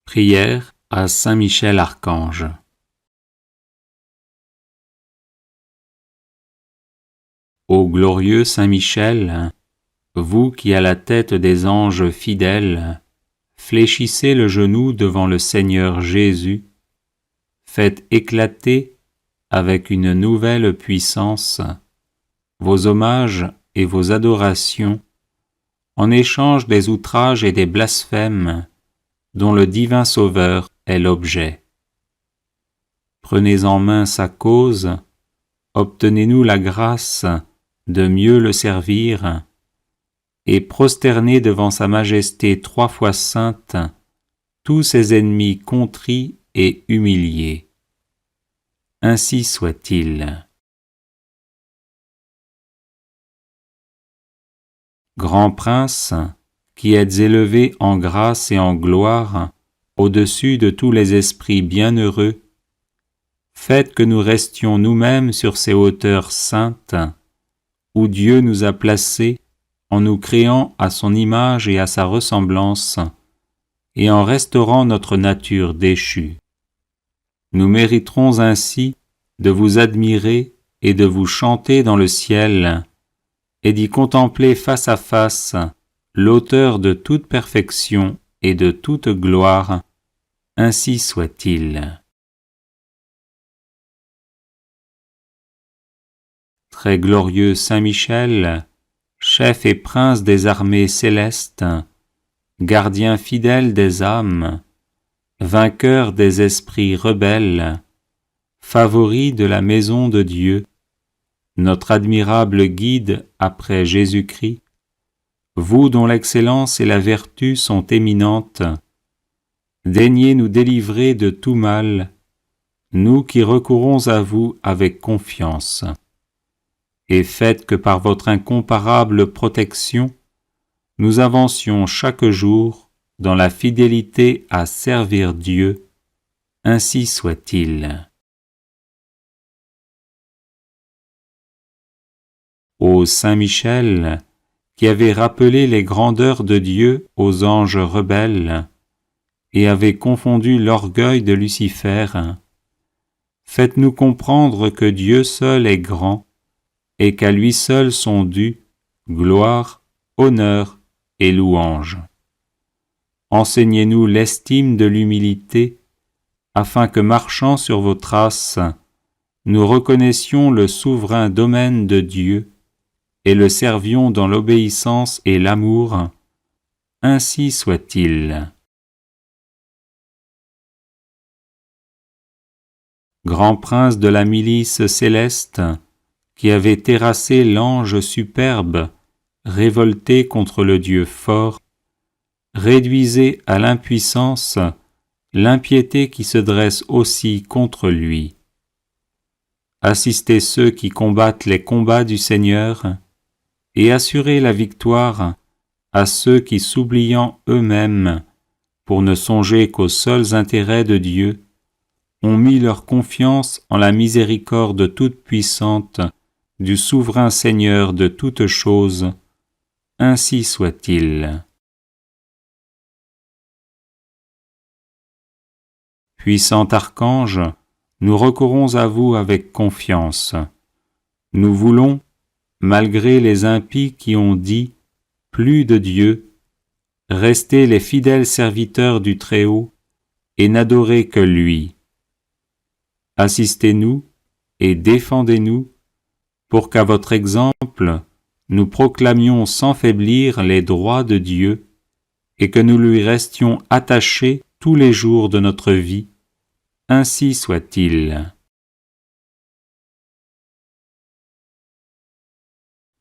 Prière à Saint Michel Archange. Ô glorieux Saint Michel, vous qui à la tête des anges fidèles, fléchissez le genou devant le Seigneur Jésus, faites éclater avec une nouvelle puissance vos hommages et vos adorations en échange des outrages et des blasphèmes dont le divin Sauveur est l'objet. Prenez en main sa cause, obtenez-nous la grâce de mieux le servir, et prosternez devant sa majesté 3 fois sainte tous ses ennemis contrits et humiliés. Ainsi soit-il. Grand Prince, qui êtes élevé en grâce et en gloire au-dessus de tous les esprits bienheureux, faites que nous restions nous-mêmes sur ces hauteurs saintes, où Dieu nous a placés en nous créant à son image et à sa ressemblance, et en restaurant notre nature déchue. Nous mériterons ainsi de vous admirer et de vous chanter dans le ciel, et d'y contempler face à face l'auteur de toute perfection et de toute gloire. Ainsi soit-il. Très glorieux Saint Michel, chef et prince des armées célestes, gardien fidèle des âmes, vainqueur des esprits rebelles, favori de la maison de Dieu, notre admirable guide après Jésus-Christ, vous dont l'excellence et la vertu sont éminentes, daignez nous délivrer de tout mal, nous qui recourons à vous avec confiance. Et faites que par votre incomparable protection, nous avancions chaque jour dans la fidélité à servir Dieu. Ainsi soit-il. Ô Saint Michel, qui avez rappelé les grandeurs de Dieu aux anges rebelles et avez confondu l'orgueil de Lucifer, faites-nous comprendre que Dieu seul est grand et qu'à lui seul sont dus gloire, honneur et louange. Enseignez-nous l'estime de l'humilité, afin que, marchant sur vos traces, nous reconnaissions le souverain domaine de Dieu et le servions dans l'obéissance et l'amour. Ainsi soit-il. Grand prince de la milice céleste, qui avait terrassé l'ange superbe, révolté contre le Dieu fort, réduisez à l'impuissance l'impiété qui se dresse aussi contre lui. Assistez ceux qui combattent les combats du Seigneur, et assurez la victoire à ceux qui, s'oubliant eux-mêmes, pour ne songer qu'aux seuls intérêts de Dieu, ont mis leur confiance en la miséricorde toute puissante du souverain Seigneur de toutes choses. Ainsi soit-il. Puissant archange, nous recourons à vous avec confiance. Nous voulons, malgré les impies qui ont dit « plus de Dieu », rester les fidèles serviteurs du Très-Haut et n'adorer que lui. Assistez-nous et défendez-nous pour qu'à votre exemple, nous proclamions sans faiblir les droits de Dieu et que nous lui restions attachés tous les jours de notre vie. Ainsi soit-il.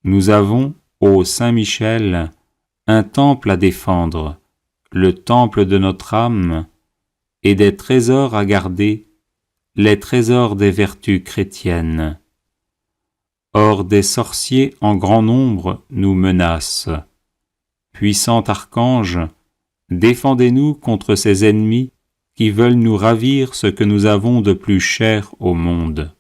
Nous avons, ô Saint Michel, un temple à défendre, le temple de notre âme, et des trésors à garder, les trésors des vertus chrétiennes. Or des sorciers en grand nombre nous menacent. Puissant archange, défendez-nous contre ces ennemis qui veulent nous ravir ce que nous avons de plus cher au monde.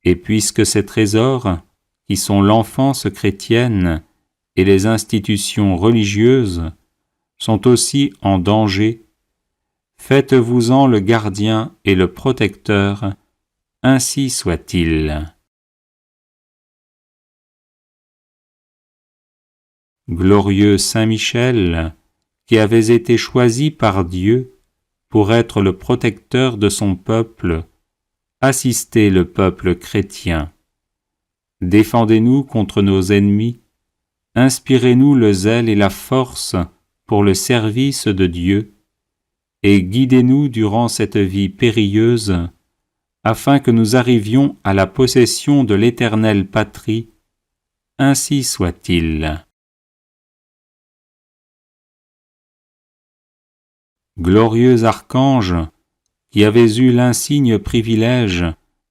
Et puisque ces trésors, qui sont l'enfance chrétienne et les institutions religieuses, sont aussi en danger, Faites-vous-en le gardien et le protecteur, ainsi soit-il. Glorieux Saint Michel, qui avez été choisi par Dieu pour être le protecteur de son peuple, assistez le peuple chrétien. Défendez-nous contre nos ennemis, inspirez-nous le zèle et la force pour le service de Dieu, et guidez-nous durant cette vie périlleuse, afin que nous arrivions à la possession de l'éternelle patrie, ainsi soit-il. Glorieux archange, qui avez eu l'insigne privilège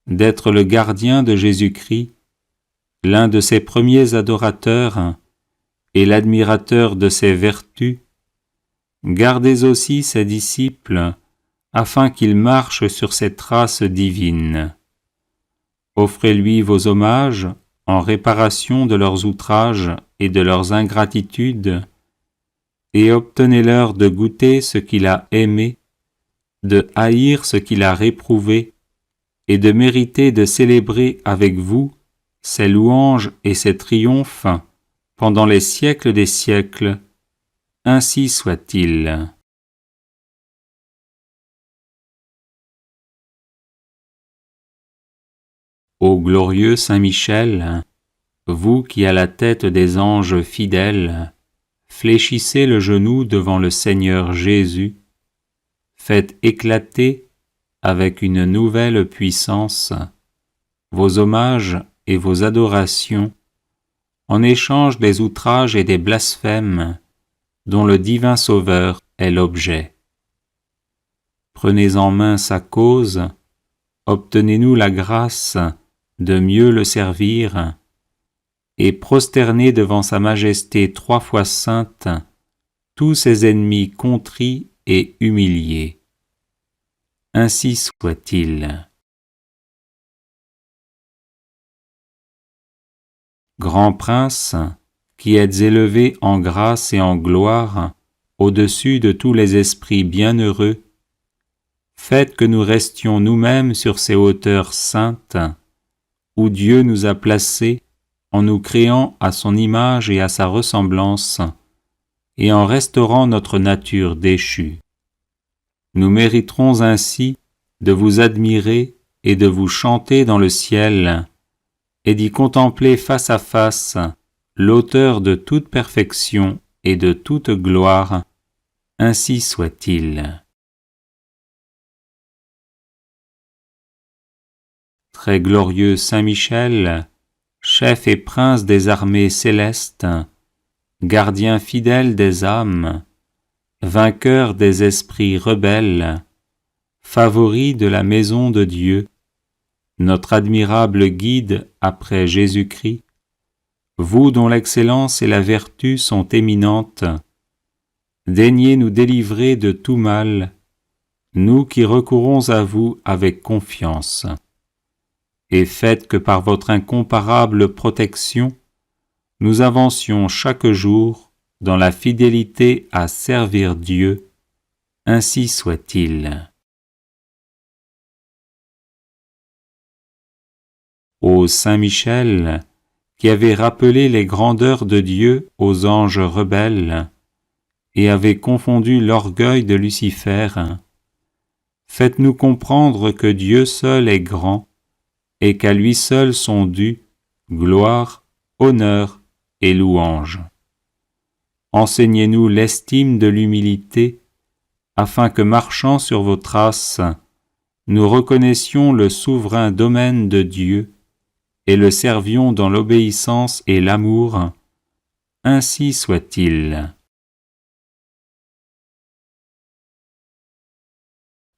d'être le gardien de Jésus-Christ, l'un de ses premiers adorateurs et l'admirateur de ses vertus, gardez aussi ses disciples, afin qu'ils marchent sur ses traces divines. Offrez-lui vos hommages en réparation de leurs outrages et de leurs ingratitudes, et obtenez-leur de goûter ce qu'il a aimé, de haïr ce qu'il a réprouvé, et de mériter de célébrer avec vous ses louanges et ses triomphes pendant les siècles des siècles, ainsi soit-il. Ô glorieux Saint Michel, vous qui à la tête des anges fidèles, fléchissez le genou devant le Seigneur Jésus, faites éclater avec une nouvelle puissance vos hommages et vos adorations en échange des outrages et des blasphèmes dont le divin Sauveur est l'objet. Prenez en main sa cause, obtenez-nous la grâce de mieux le servir, et prosternez devant sa majesté 3 fois sainte tous ses ennemis contrits et humiliés. Ainsi soit-il. Grand Prince, qui êtes élevé en grâce et en gloire au-dessus de tous les esprits bienheureux, faites que nous restions nous-mêmes sur ces hauteurs saintes, où Dieu nous a placés en nous créant à son image et à sa ressemblance, et en restaurant notre nature déchue. Nous mériterons ainsi de vous admirer et de vous chanter dans le ciel, et d'y contempler face à face l'auteur de toute perfection et de toute gloire, ainsi soit-il. Très glorieux Saint Michel, chef et prince des armées célestes, gardien fidèle des âmes, vainqueur des esprits rebelles, favori de la maison de Dieu, notre admirable guide après Jésus-Christ, vous dont l'excellence et la vertu sont éminentes, daignez nous délivrer de tout mal, nous qui recourons à vous avec confiance, et faites que par votre incomparable protection, nous avancions chaque jour dans la fidélité à servir Dieu, ainsi soit-il. Ô Saint Michel, qui avez rappelé les grandeurs de Dieu aux anges rebelles, et avez confondu l'orgueil de Lucifer, faites-nous comprendre que Dieu seul est grand, et qu'à lui seul sont dus gloire, honneur et louange. Enseignez-nous l'estime de l'humilité, afin que, marchant sur vos traces, nous reconnaissions le souverain domaine de Dieu et le servions dans l'obéissance et l'amour, ainsi soit-il.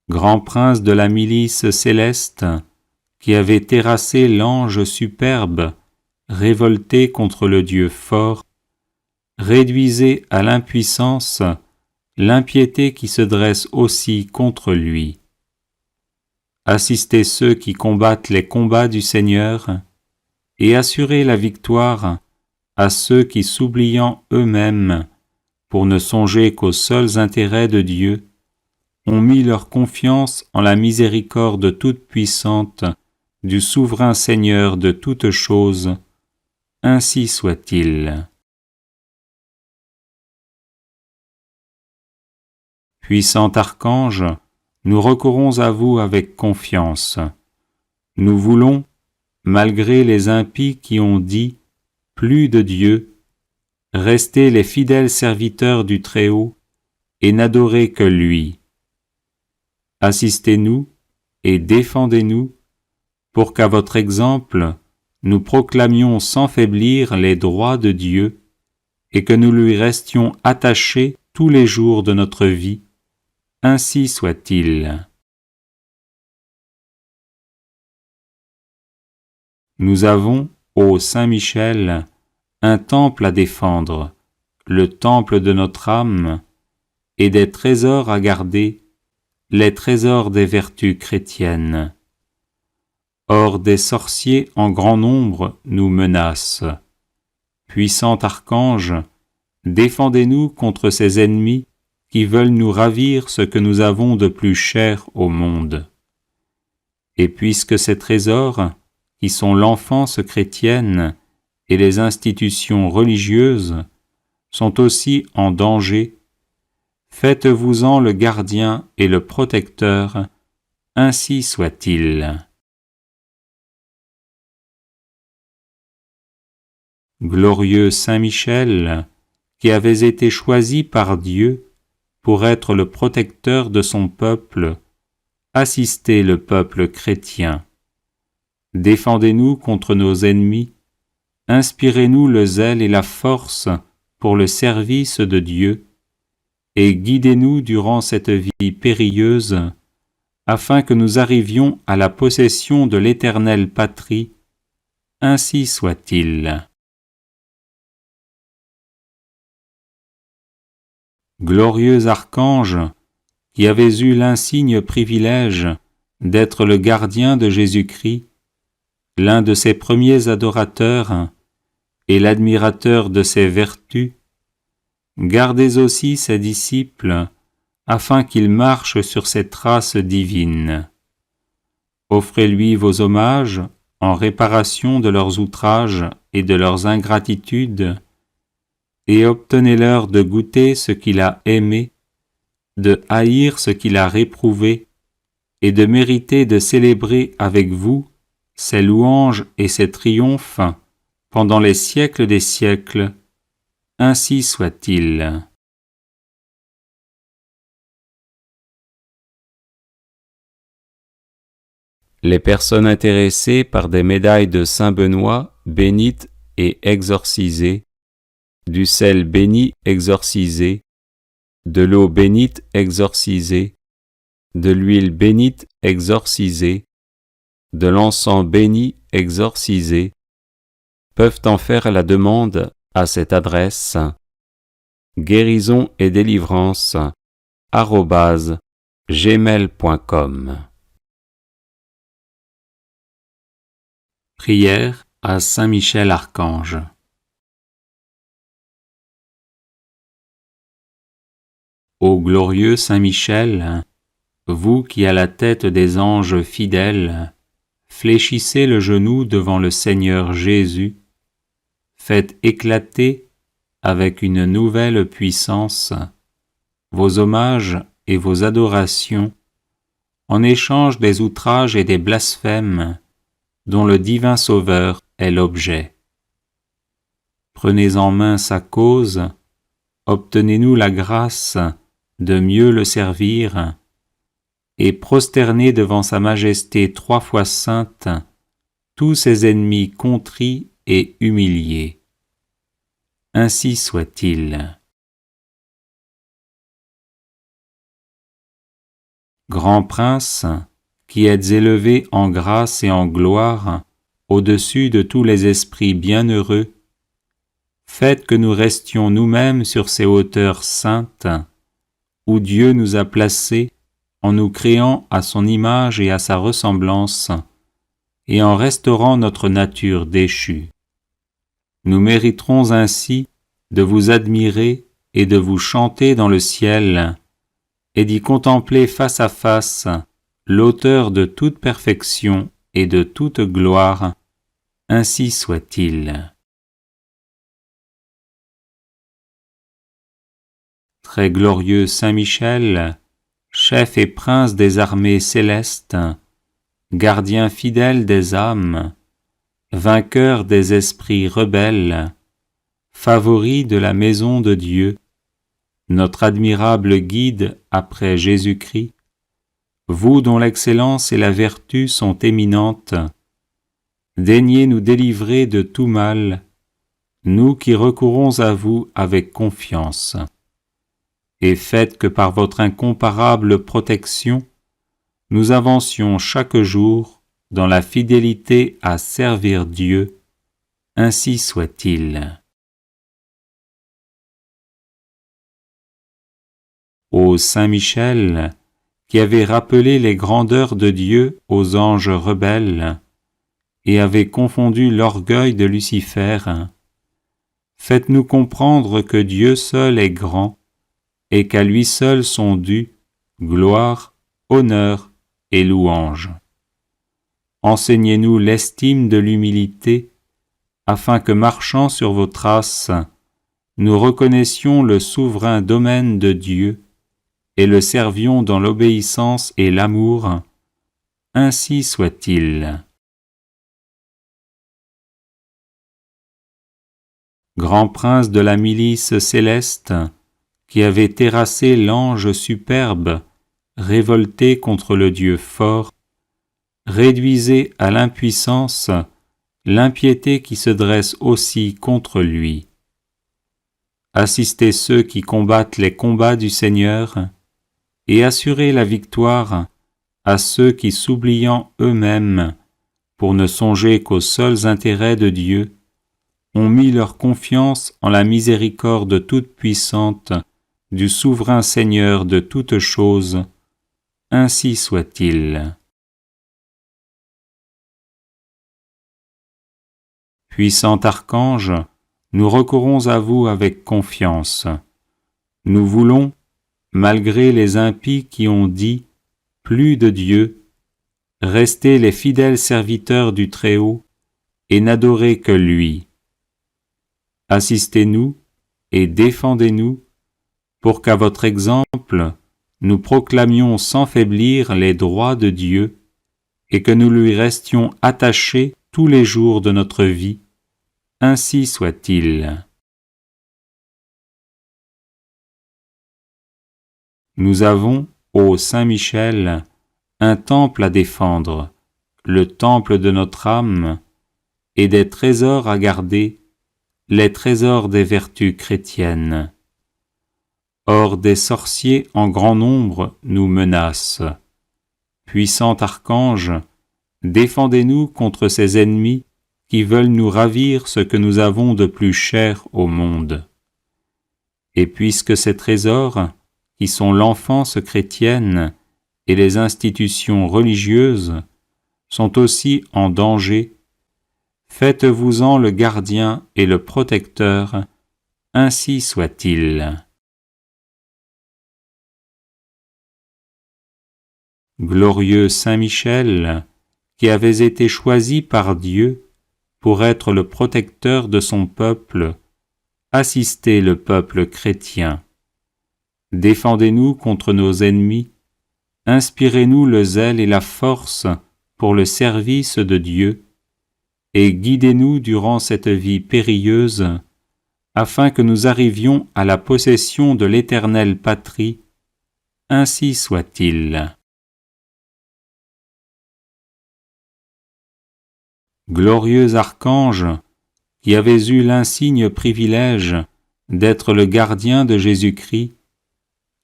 Grand prince de la milice céleste, qui avait terrassé l'ange superbe, révolté contre le Dieu fort, réduisez à l'impuissance l'impiété qui se dresse aussi contre lui. Assistez ceux qui combattent les combats du Seigneur, et assurez la victoire à ceux qui, s'oubliant eux-mêmes, pour ne songer qu'aux seuls intérêts de Dieu, ont mis leur confiance en la miséricorde toute-puissante du souverain Seigneur de toutes choses, ainsi soit-il. Puissant archange, nous recourons à vous avec confiance. Nous voulons, malgré les impies qui ont dit « plus de Dieu », rester les fidèles serviteurs du Très-Haut et n'adorer que lui. Assistez-nous et défendez-nous pour qu'à votre exemple, nous proclamions sans faiblir les droits de Dieu et que nous lui restions attachés tous les jours de notre vie. Ainsi soit-il. Nous avons, ô Saint Michel, un temple à défendre, le temple de notre âme, et des trésors à garder, les trésors des vertus chrétiennes. Or des sorciers en grand nombre nous menacent. Puissant archange, défendez-nous contre ces ennemis qui veulent nous ravir ce que nous avons de plus cher au monde. Et puisque ces trésors, qui sont l'enfance chrétienne et les institutions religieuses, sont aussi en danger, faites-vous-en le gardien et le protecteur, ainsi soit-il. Glorieux Saint Michel, qui avez été choisi par Dieu pour être le protecteur de son peuple, assistez le peuple chrétien. Défendez-nous contre nos ennemis, inspirez-nous le zèle et la force pour le service de Dieu, et guidez-nous durant cette vie périlleuse, afin que nous arrivions à la possession de l'éternelle patrie, ainsi soit-il. Glorieux archange, qui avez eu l'insigne privilège d'être le gardien de Jésus-Christ, l'un de ses premiers adorateurs et l'admirateur de ses vertus, gardez aussi ses disciples, afin qu'ils marchent sur ses traces divines. Offrez-lui vos hommages en réparation de leurs outrages et de leurs ingratitudes, et obtenez-leur de goûter ce qu'il a aimé, de haïr ce qu'il a réprouvé, et de mériter de célébrer avec vous ses louanges et ses triomphes pendant les siècles des siècles. Ainsi soit-il. Les personnes intéressées par des médailles de Saint Benoît bénites et exorcisées, du sel béni exorcisé, de l'eau bénite exorcisée, de l'huile bénite exorcisée, de l'encens béni exorcisé, peuvent en faire la demande à cette adresse guérison et délivrance @gmail.com. Prière à Saint Michel Archange. Ô glorieux Saint Michel, vous qui à la tête des anges fidèles, fléchissez le genou devant le Seigneur Jésus, faites éclater avec une nouvelle puissance vos hommages et vos adorations en échange des outrages et des blasphèmes dont le divin Sauveur est l'objet. Prenez en main sa cause, obtenez-nous la grâce de mieux le servir, et prosternez devant sa majesté 3 fois sainte tous ses ennemis contrits et humiliés. Ainsi soit-il. Grand Prince, qui êtes élevé en grâce et en gloire au-dessus de tous les esprits bienheureux, faites que nous restions nous-mêmes sur ces hauteurs saintes, où Dieu nous a placés en nous créant à son image et à sa ressemblance, et en restaurant notre nature déchue. Nous mériterons ainsi de vous admirer et de vous chanter dans le ciel, et d'y contempler face à face l'auteur de toute perfection et de toute gloire, ainsi soit-il. Très glorieux Saint Michel, chef et prince des armées célestes, gardien fidèle des âmes, vainqueur des esprits rebelles, favori de la maison de Dieu, notre admirable guide après Jésus-Christ, vous dont l'excellence et la vertu sont éminentes, daignez nous délivrer de tout mal, nous qui recourons à vous avec confiance, et faites que par votre incomparable protection, nous avancions chaque jour dans la fidélité à servir Dieu, ainsi soit-il. Ô Saint Michel, qui avez rappelé les grandeurs de Dieu aux anges rebelles, et avez confondu l'orgueil de Lucifer, faites-nous comprendre que Dieu seul est grand, et qu'à lui seul sont dus gloire, honneur et louange. Enseignez-nous l'estime de l'humilité, afin que, marchant sur vos traces, nous reconnaissions le souverain domaine de Dieu et le servions dans l'obéissance et l'amour, ainsi soit-il. Grand prince de la milice céleste, qui avait terrassé l'ange superbe, révolté contre le Dieu fort, réduisez à l'impuissance l'impiété qui se dresse aussi contre lui. Assistez ceux qui combattent les combats du Seigneur, et assurez la victoire à ceux qui, s'oubliant eux-mêmes, pour ne songer qu'aux seuls intérêts de Dieu, ont mis leur confiance en la miséricorde toute-puissante du souverain Seigneur de toutes choses, ainsi soit-il. Puissant archange, nous recourons à vous avec confiance. Nous voulons, malgré les impies qui ont dit « plus de Dieu », rester les fidèles serviteurs du Très-Haut et n'adorer que lui. Assistez-nous et défendez-nous pour qu'à votre exemple, nous proclamions sans faiblir les droits de Dieu et que nous lui restions attachés tous les jours de notre vie. Ainsi soit-il. Nous avons, ô Saint Michel, un temple à défendre, le temple de notre âme, et des trésors à garder, les trésors des vertus chrétiennes. Or des sorciers en grand nombre nous menacent. Puissant archange, défendez-nous contre ces ennemis qui veulent nous ravir ce que nous avons de plus cher au monde. Et puisque ces trésors, qui sont l'enfance chrétienne et les institutions religieuses, sont aussi en danger, faites-vous-en le gardien et le protecteur, ainsi soit-il. Glorieux Saint Michel, qui avez été choisi par Dieu pour être le protecteur de son peuple, assistez le peuple chrétien. Défendez-nous contre nos ennemis, inspirez-nous le zèle et la force pour le service de Dieu, et guidez-nous durant cette vie périlleuse, afin que nous arrivions à la possession de l'éternelle patrie, ainsi soit-il. Glorieux archange, qui avez eu l'insigne privilège d'être le gardien de Jésus-Christ,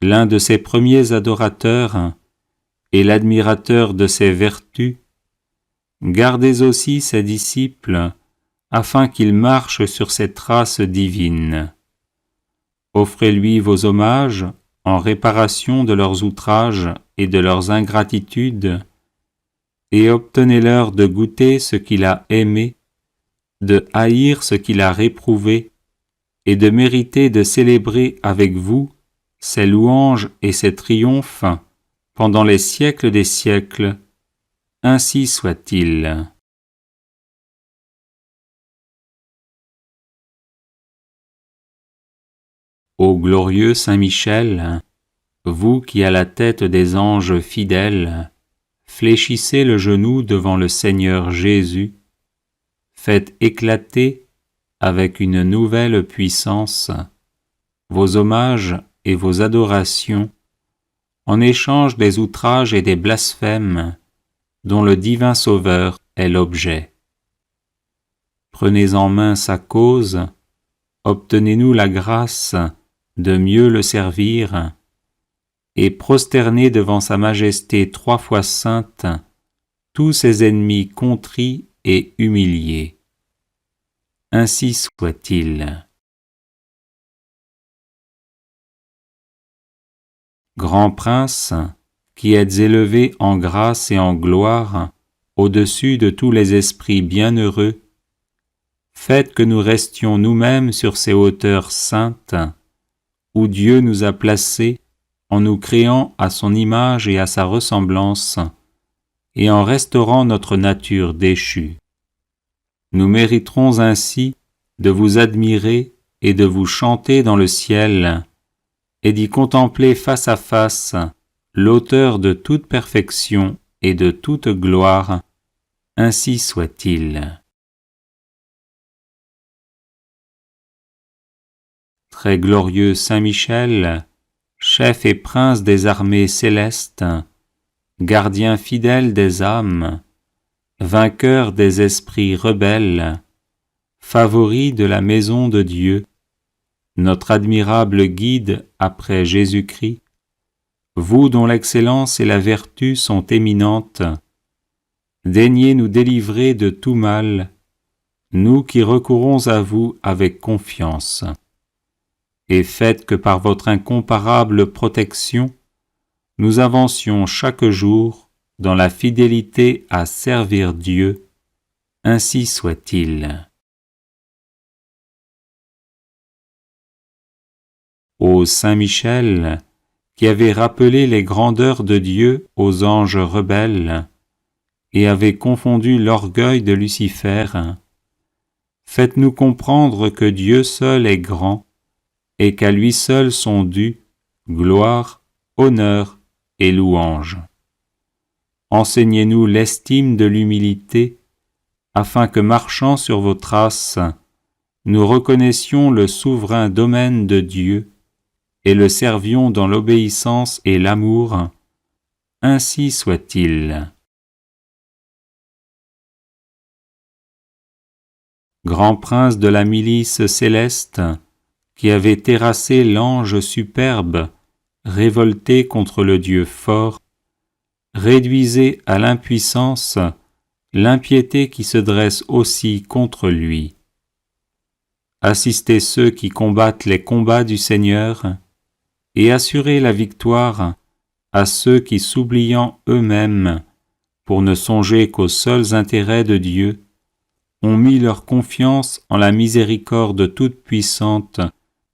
l'un de ses premiers adorateurs et l'admirateur de ses vertus, gardez aussi ses disciples, afin qu'ils marchent sur ses traces divines. Offrez-lui vos hommages en réparation de leurs outrages et de leurs ingratitudes, et obtenez-leur de goûter ce qu'il a aimé, de haïr ce qu'il a réprouvé, et de mériter de célébrer avec vous ses louanges et ses triomphes pendant les siècles des siècles. Ainsi soit-il. Ô glorieux Saint Michel, vous qui à la tête des anges fidèles, fléchissez le genou devant le Seigneur Jésus, faites éclater avec une nouvelle puissance vos hommages et vos adorations en échange des outrages et des blasphèmes dont le divin Sauveur est l'objet. Prenez en main sa cause, obtenez-nous la grâce de mieux le servir, et prosternez devant sa majesté 3 fois sainte tous ses ennemis contrits et humiliés. Ainsi soit-il. Grand Prince, qui êtes élevé en grâce et en gloire au-dessus de tous les esprits bienheureux, faites que nous restions nous-mêmes sur ces hauteurs saintes, où Dieu nous a placés en nous créant à son image et à sa ressemblance, et en restaurant notre nature déchue. Nous mériterons ainsi de vous admirer et de vous chanter dans le ciel, et d'y contempler face à face l'auteur de toute perfection et de toute gloire. Ainsi soit-il. Très glorieux Saint Michel, chef et prince des armées célestes, gardien fidèle des âmes, vainqueur des esprits rebelles, favori de la maison de Dieu, notre admirable guide après Jésus-Christ, vous dont l'excellence et la vertu sont éminentes, daignez nous délivrer de tout mal, nous qui recourons à vous avec confiance. Et faites que par votre incomparable protection, nous avancions chaque jour dans la fidélité à servir Dieu. Ainsi soit-il. Ô Saint Michel, qui avez rappelé les grandeurs de Dieu aux anges rebelles et avez confondu l'orgueil de Lucifer, faites-nous comprendre que Dieu seul est grand et qu'à lui seul sont dus gloire, honneur et louange. Enseignez-nous l'estime de l'humilité, afin que, marchant sur vos traces, nous reconnaissions le souverain domaine de Dieu et le servions dans l'obéissance et l'amour. Ainsi soit-il. Grand prince de la milice céleste, qui avait terrassé l'ange superbe, révolté contre le Dieu fort, réduisez à l'impuissance l'impiété qui se dresse aussi contre lui. Assistez ceux qui combattent les combats du Seigneur, et assurez la victoire à ceux qui, s'oubliant eux-mêmes, pour ne songer qu'aux seuls intérêts de Dieu, ont mis leur confiance en la miséricorde toute-puissante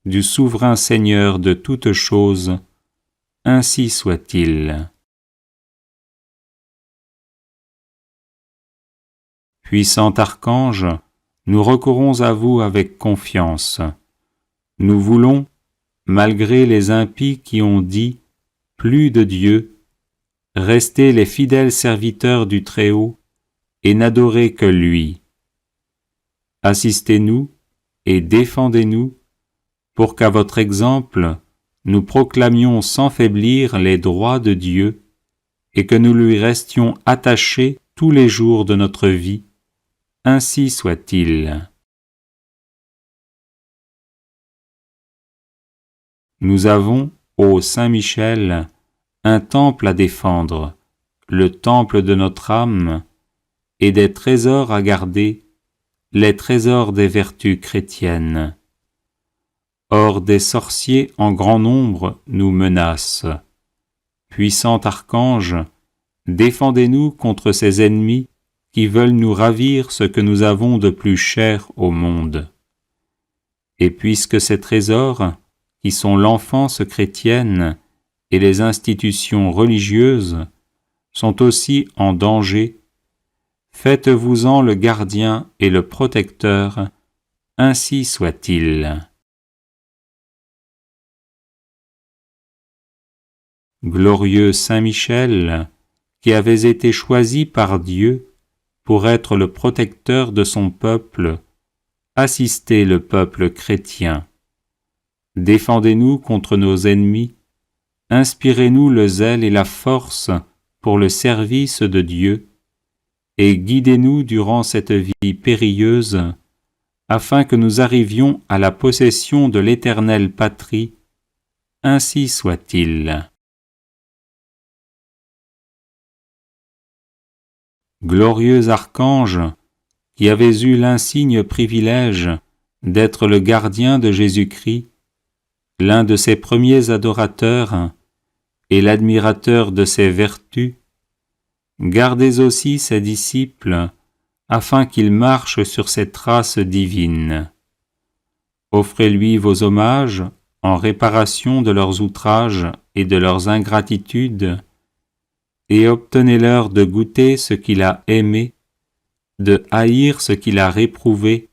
du souverain Seigneur de toutes choses. Ainsi soit-il. Puissant archange, nous recourons à vous avec confiance. Nous voulons, malgré les impies qui ont dit « plus de Dieu », rester les fidèles serviteurs du Très-Haut et n'adorer que lui. Assistez-nous et défendez-nous pour qu'à votre exemple, nous proclamions sans faiblir les droits de Dieu et que nous lui restions attachés tous les jours de notre vie. Ainsi soit-il. Nous avons, ô Saint Michel, un temple à défendre, le temple de notre âme, et des trésors à garder, les trésors des vertus chrétiennes. Or des sorciers en grand nombre nous menacent. Puissant archange, défendez-nous contre ces ennemis qui veulent nous ravir ce que nous avons de plus cher au monde. Et puisque ces trésors, qui sont l'enfance chrétienne et les institutions religieuses, sont aussi en danger. Faites-vous-en le gardien et le protecteur, ainsi soit-il. Glorieux Saint Michel, qui avez été choisi par Dieu pour être le protecteur de son peuple, assistez le peuple chrétien. Défendez-nous contre nos ennemis, inspirez-nous le zèle et la force pour le service de Dieu, et guidez-nous durant cette vie périlleuse, afin que nous arrivions à la possession de l'éternelle patrie, ainsi soit-il. Glorieux archange, qui avez eu l'insigne privilège d'être le gardien de Jésus-Christ, l'un de ses premiers adorateurs et l'admirateur de ses vertus, gardez aussi ses disciples, afin qu'ils marchent sur ses traces divines. Offrez-lui vos hommages en réparation de leurs outrages et de leurs ingratitudes, et obtenez-leur de goûter ce qu'il a aimé, de haïr ce qu'il a réprouvé,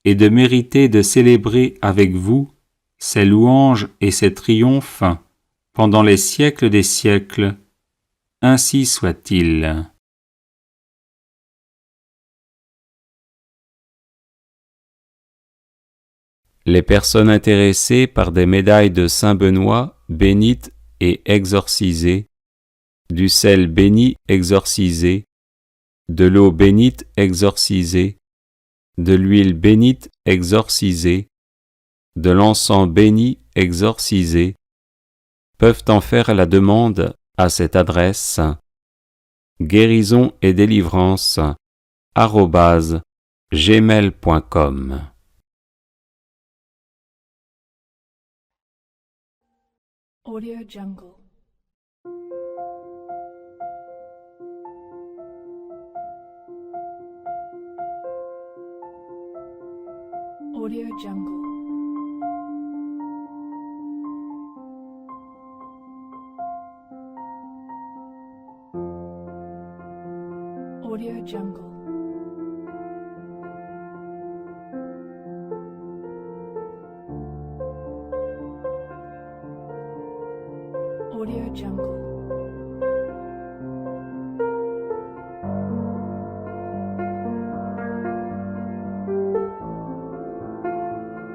et de mériter de célébrer avec vous ses louanges et ses triomphes pendant les siècles des siècles, ainsi soit-il. Les personnes intéressées par des médailles de Saint Benoît bénites et exorcisées, du sel béni exorcisé, de l'eau bénite exorcisée, de l'huile bénite exorcisée, de l'encens béni exorcisé, peuvent en faire la demande à cette adresse guérison et délivrance @gmail.com. Audio Jungle. Audio Jungle. Audio Jungle. Audio Jungle.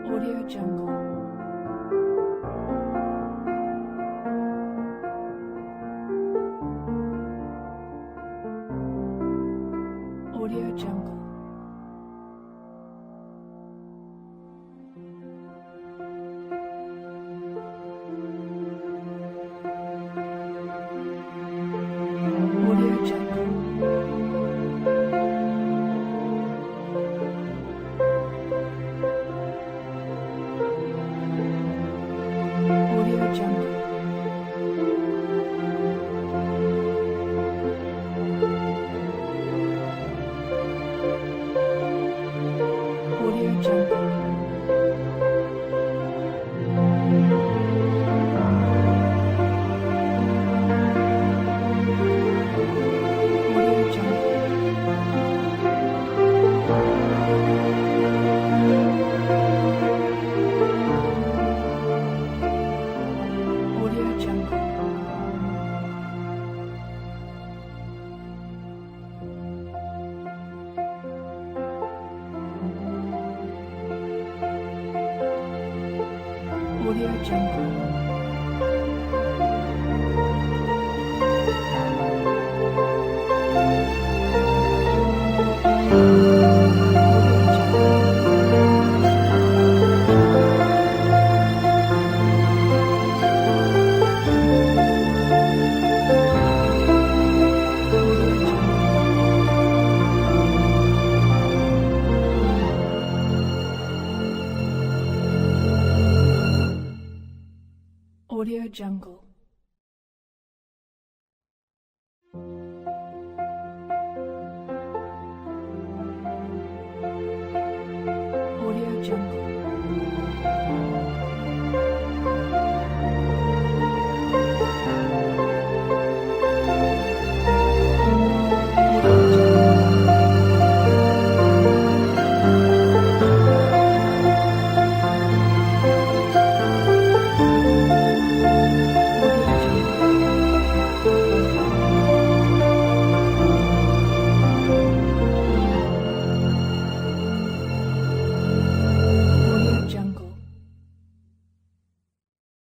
Audio Jungle. Audio Jungle. Audio Jungle. Audio Jungle. Audio Jungle. Audio Jungle. Audio Jungle. Audio Jungle. Audio Jungle. Audio Jungle.